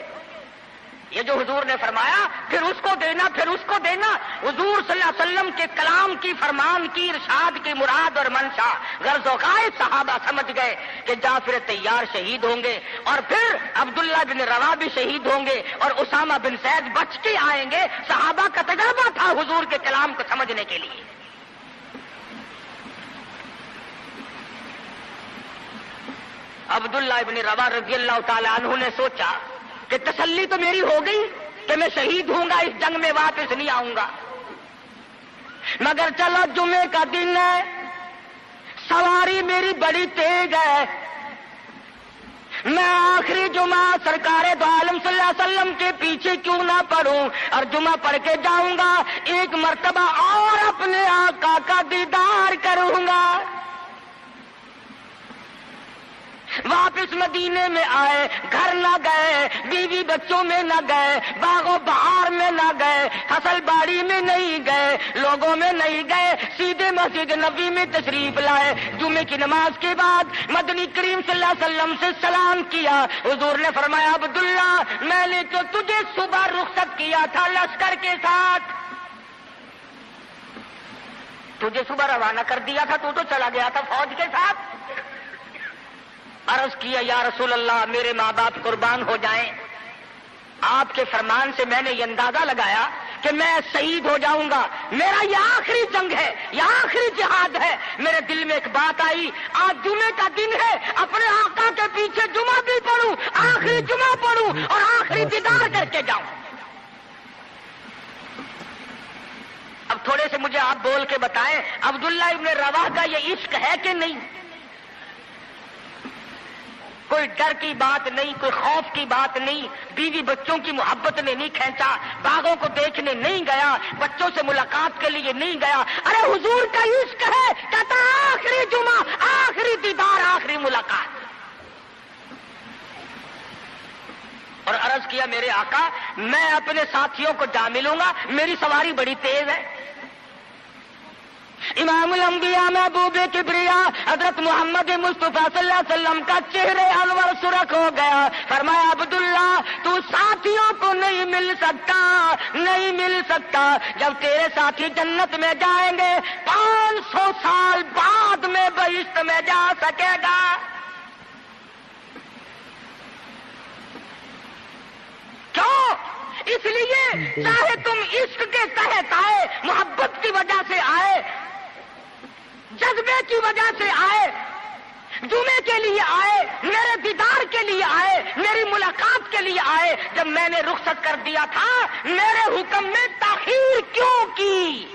یہ جو حضور نے فرمایا پھر اس کو دینا، پھر اس کو دینا. حضور صلی اللہ علیہ وسلم کے کلام کی، فرمان کی، ارشاد کی مراد اور منشا غرض و غائب صحابہ سمجھ گئے کہ جعفر طیار شہید ہوں گے، اور پھر عبداللہ بن روا بھی شہید ہوں گے، اور اسامہ بن زید بچ کے آئیں گے. صحابہ کا تجربہ تھا حضور کے کلام کو سمجھنے کے لیے. عبداللہ ابن روا رضی اللہ تعالی عنہ نے سوچا کہ تسلی تو میری ہو گئی کہ میں شہید ہوں گا، اس جنگ میں واپس نہیں آؤں گا، مگر چلو جمعے کا دن ہے، سواری میری بڑی تیز ہے، میں آخری جمعہ سرکار دو عالم صلی اللہ علیہ وسلم کے پیچھے کیوں نہ پڑھوں اور جمعہ پڑھ کے جاؤں گا، ایک مرتبہ اور اپنے آقا کا دیدار کروں گا. واپس مدینے میں آئے، گھر نہ گئے، بیوی بچوں میں نہ گئے، باغ و بہار میں نہ گئے، فصل باڑی میں نہیں گئے، لوگوں میں نہیں گئے، سیدھے مسجد نبوی میں تشریف لائے. جمعے کی نماز کے بعد مدنی کریم صلی اللہ علیہ وسلم سے سلام کیا. حضور نے فرمایا عبداللہ میں نے تو تجھے صبح رخصت کیا تھا لشکر کے ساتھ، تجھے صبح روانہ کر دیا تھا، تو چلا گیا تھا فوج کے ساتھ. عرض کیا یا رسول اللہ میرے ماں باپ قربان ہو جائیں، آپ کے فرمان سے میں نے یہ اندازہ لگایا کہ میں شہید ہو جاؤں گا، میرا یہ آخری جنگ ہے، یہ آخری جہاد ہے. میرے دل میں ایک بات آئی، آج جمعے کا دن ہے، اپنے آقا کے پیچھے جمعہ بھی پڑھوں، آخری جمعہ پڑھوں اور آخری دیدار کر کے جاؤں. اب تھوڑے سے مجھے آپ بول کے بتائیں عبداللہ ابن رواح کا یہ عشق ہے کہ نہیں؟ کوئی ڈر کی بات نہیں، کوئی خوف کی بات نہیں، بیوی بچوں کی محبت نے نہیں کھینچا، باغوں کو دیکھنے نہیں گیا، بچوں سے ملاقات کے لیے نہیں گیا. ارے حضور کا عشق ہے، کہتا آخری جمعہ، آخری دیدار، آخری ملاقات. اور عرض کیا میرے آقا میں اپنے ساتھیوں کو جا ملوں گا، میری سواری بڑی تیز ہے. امام الانبیاء محبوب کبریا حضرت محمد مصطفیٰ صلی اللہ علیہ وسلم کا چہرے انور سرخ ہو گیا. فرمایا عبداللہ تو ساتھیوں کو نہیں مل سکتا، نہیں مل سکتا. جب تیرے ساتھی جنت میں جائیں گے 500 سال بعد میں بہشت میں جا سکے گا. کیوں؟ اس لیے چاہے تم عشق کے تحت آئے، محبت کی وجہ سے آئے، جذبے کی وجہ سے آئے، جمعے کے لیے آئے، میرے دیدار کے لیے آئے، میری ملاقات کے لیے آئے، جب میں نے رخصت کر دیا تھا میرے حکم میں تاخیر کیوں کی؟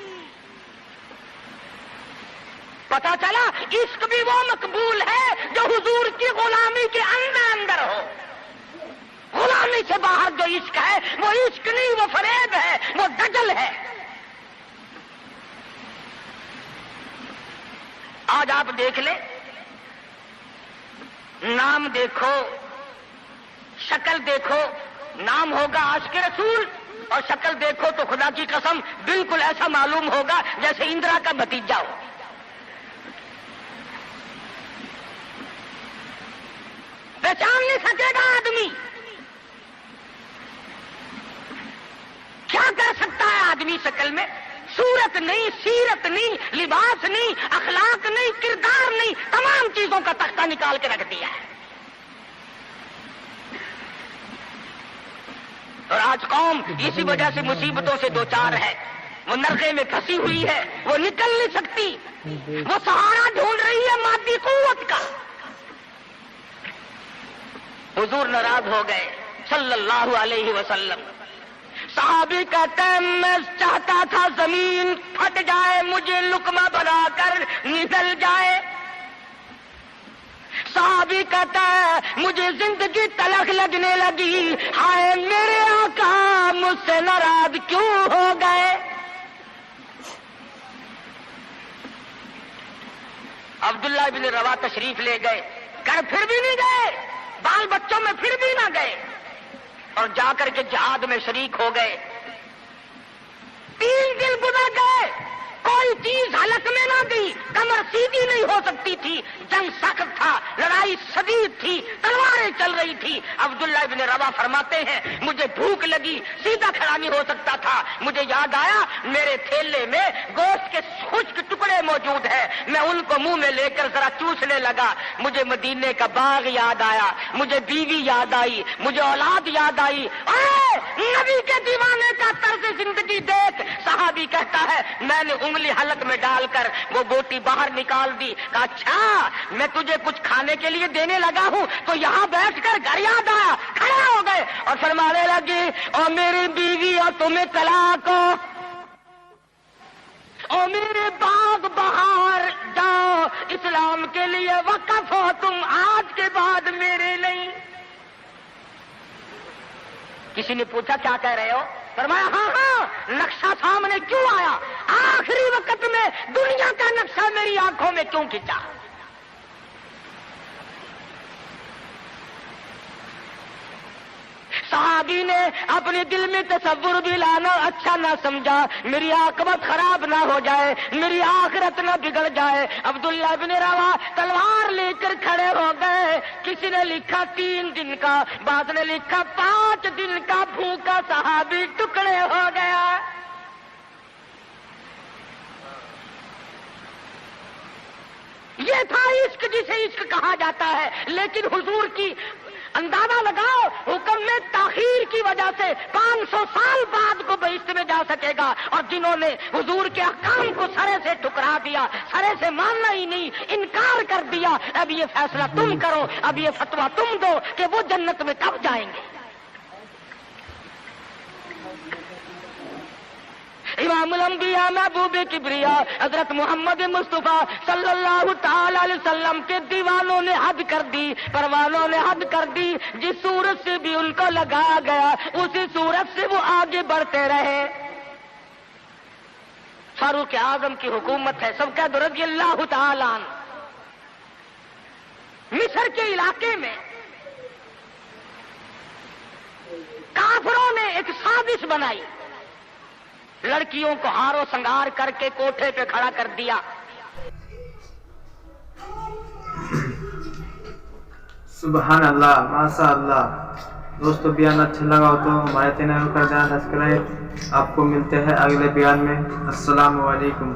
پتا چلا عشق بھی وہ مقبول ہے جو حضور کی غلامی کے اندر ہو. غلامی سے باہر جو عشق ہے وہ عشق نہیں، وہ فریب ہے، وہ دجل ہے. آج آپ دیکھ لیں، نام دیکھو، شکل دیکھو، نام ہوگا عاشق رسول اور شکل دیکھو تو خدا کی قسم بالکل ایسا معلوم ہوگا جیسے اندرا کا بھتیجا ہو. پہچان نہیں سکے گا آدمی. کیا کر سکتا ہے آدمی شکل میں؟ صورت نہیں، سیرت نہیں، لباس نہیں، اخلاق نہیں، کردار نہیں، تمام چیزوں کا تختہ نکال کے رکھ دیا ہے. اور آج قوم اسی وجہ سے مصیبتوں سے دوچار ہے. وہ نرغے میں پھنسی ہوئی ہے، وہ نکل نہیں سکتی، وہ سہارا ڈھونڈ رہی ہے مادی قوت کا۔ حضور ناراض ہو گئے صلی اللہ علیہ وسلم۔ صحابی کہتے ہیں میں چاہتا تھا زمین پھٹ جائے، مجھے لقمہ بنا کر نکل جائے۔ صحابی کہتا ہے مجھے زندگی تلخ لگنے لگی، ہائے میرے آقا مجھ سے ناراض کیوں ہو گئے۔ عبداللہ ابن روا تشریف لے گئے، گھر پھر بھی نہیں گئے، بال بچوں میں پھر بھی نہ گئے، اور جا کر کے جہاد میں شریک ہو گئے۔ 3 دن گزر گئے، کوئی چیز حلق میں نہ گئی، کمر سیدھی نہیں ہو سکتی تھی، جنگ سخت تھا، لڑائی شدید تھی، تلواریں چل رہی تھی۔ عبداللہ ابن روا فرماتے ہیں مجھے بھوک لگی، سیدھا کھڑا نہیں ہو سکتا تھا، مجھے یاد آیا میرے تھیلے میں گوشت کے خشک ٹکڑے موجود ہیں، میں ان کو منہ میں لے کر ذرا چوسنے لگا، مجھے مدینے کا باغ یاد آیا، مجھے بیوی یاد آئی، مجھے اولاد یاد آئی۔ نبی کے دیوانے کا طرز زندگی دیکھ۔ صحابی کہتا ہے میں نے انگلی حلق میں ڈال کر وہ بوٹی باہر نکال دی، کہا اچھا میں تجھے کچھ کھانے کے لیے دینے لگا ہوں تو یہاں بیٹھ کر گھر یاد آیا، کھڑا ہو گئے اور فرمانے لگی اور میری بیوی اور تمہیں طلاق ہو، اور میرے باغ بہار جاؤ، اسلام کے لیے وقف ہو تم، آج کے بعد میرے نہیں۔ کسی نے پوچھا کیا کہہ رہے ہو؟ فرمایا ہاں ہاں، نقشہ سامنے کیوں آیا، آخری وقت میں دنیا کا نقشہ میری آنکھوں میں کیوں کھنچا۔ صحابی نے اپنے دل میں تصور بھی لانا اچھا نہ سمجھا، میری عاقبت خراب نہ ہو جائے، میری آخرت نہ بگڑ جائے۔ عبداللہ بن روا تلوار لے کر کھڑے ہو گئے، کسی نے لکھا 3 دن کا، بعض نے لکھا 5 دن کا بھوکا صحابی ٹکڑے ہو گیا۔ یہ تھا عشق جسے عشق کہا جاتا ہے، لیکن حضور کی اندازہ لگاؤ حکم میں تاخیر کی وجہ سے 500 سال بعد کو بہشت میں جا سکے گا، اور جنہوں نے حضور کے احکام کو سرے سے ٹکرا دیا، سرے سے ماننا ہی نہیں، انکار کر دیا، اب یہ فیصلہ تم کرو، اب یہ فتویٰ تم دو کہ وہ جنت میں کب جائیں گے۔ امام الانبیاء محبوب کبریا حضرت محمد مصطفیٰ صلی اللہ تعالی علیہ وسلم کے دیوانوں نے حد کر دی، پروانوں نے حد کر دی، جس صورت سے بھی ان کو لگایا گیا اسی صورت سے وہ آگے بڑھتے رہے۔ فاروق اعظم کی حکومت ہے، سب کا رضی اللہ تعالی عنہ۔ مصر کے علاقے میں کافروں نے ایک سازش بنائی، لڑکیوں کو ہار و سنگار کر کے کوٹھے پہ کھڑا کر دیا۔
سبحان اللہ، ماشاء اللہ۔ دوستو بیان اچھا لگا ہو تو ہمارے چینل کا سبسکرائب۔ آپ کو ملتے ہیں اگلے بیان میں۔ السلام علیکم۔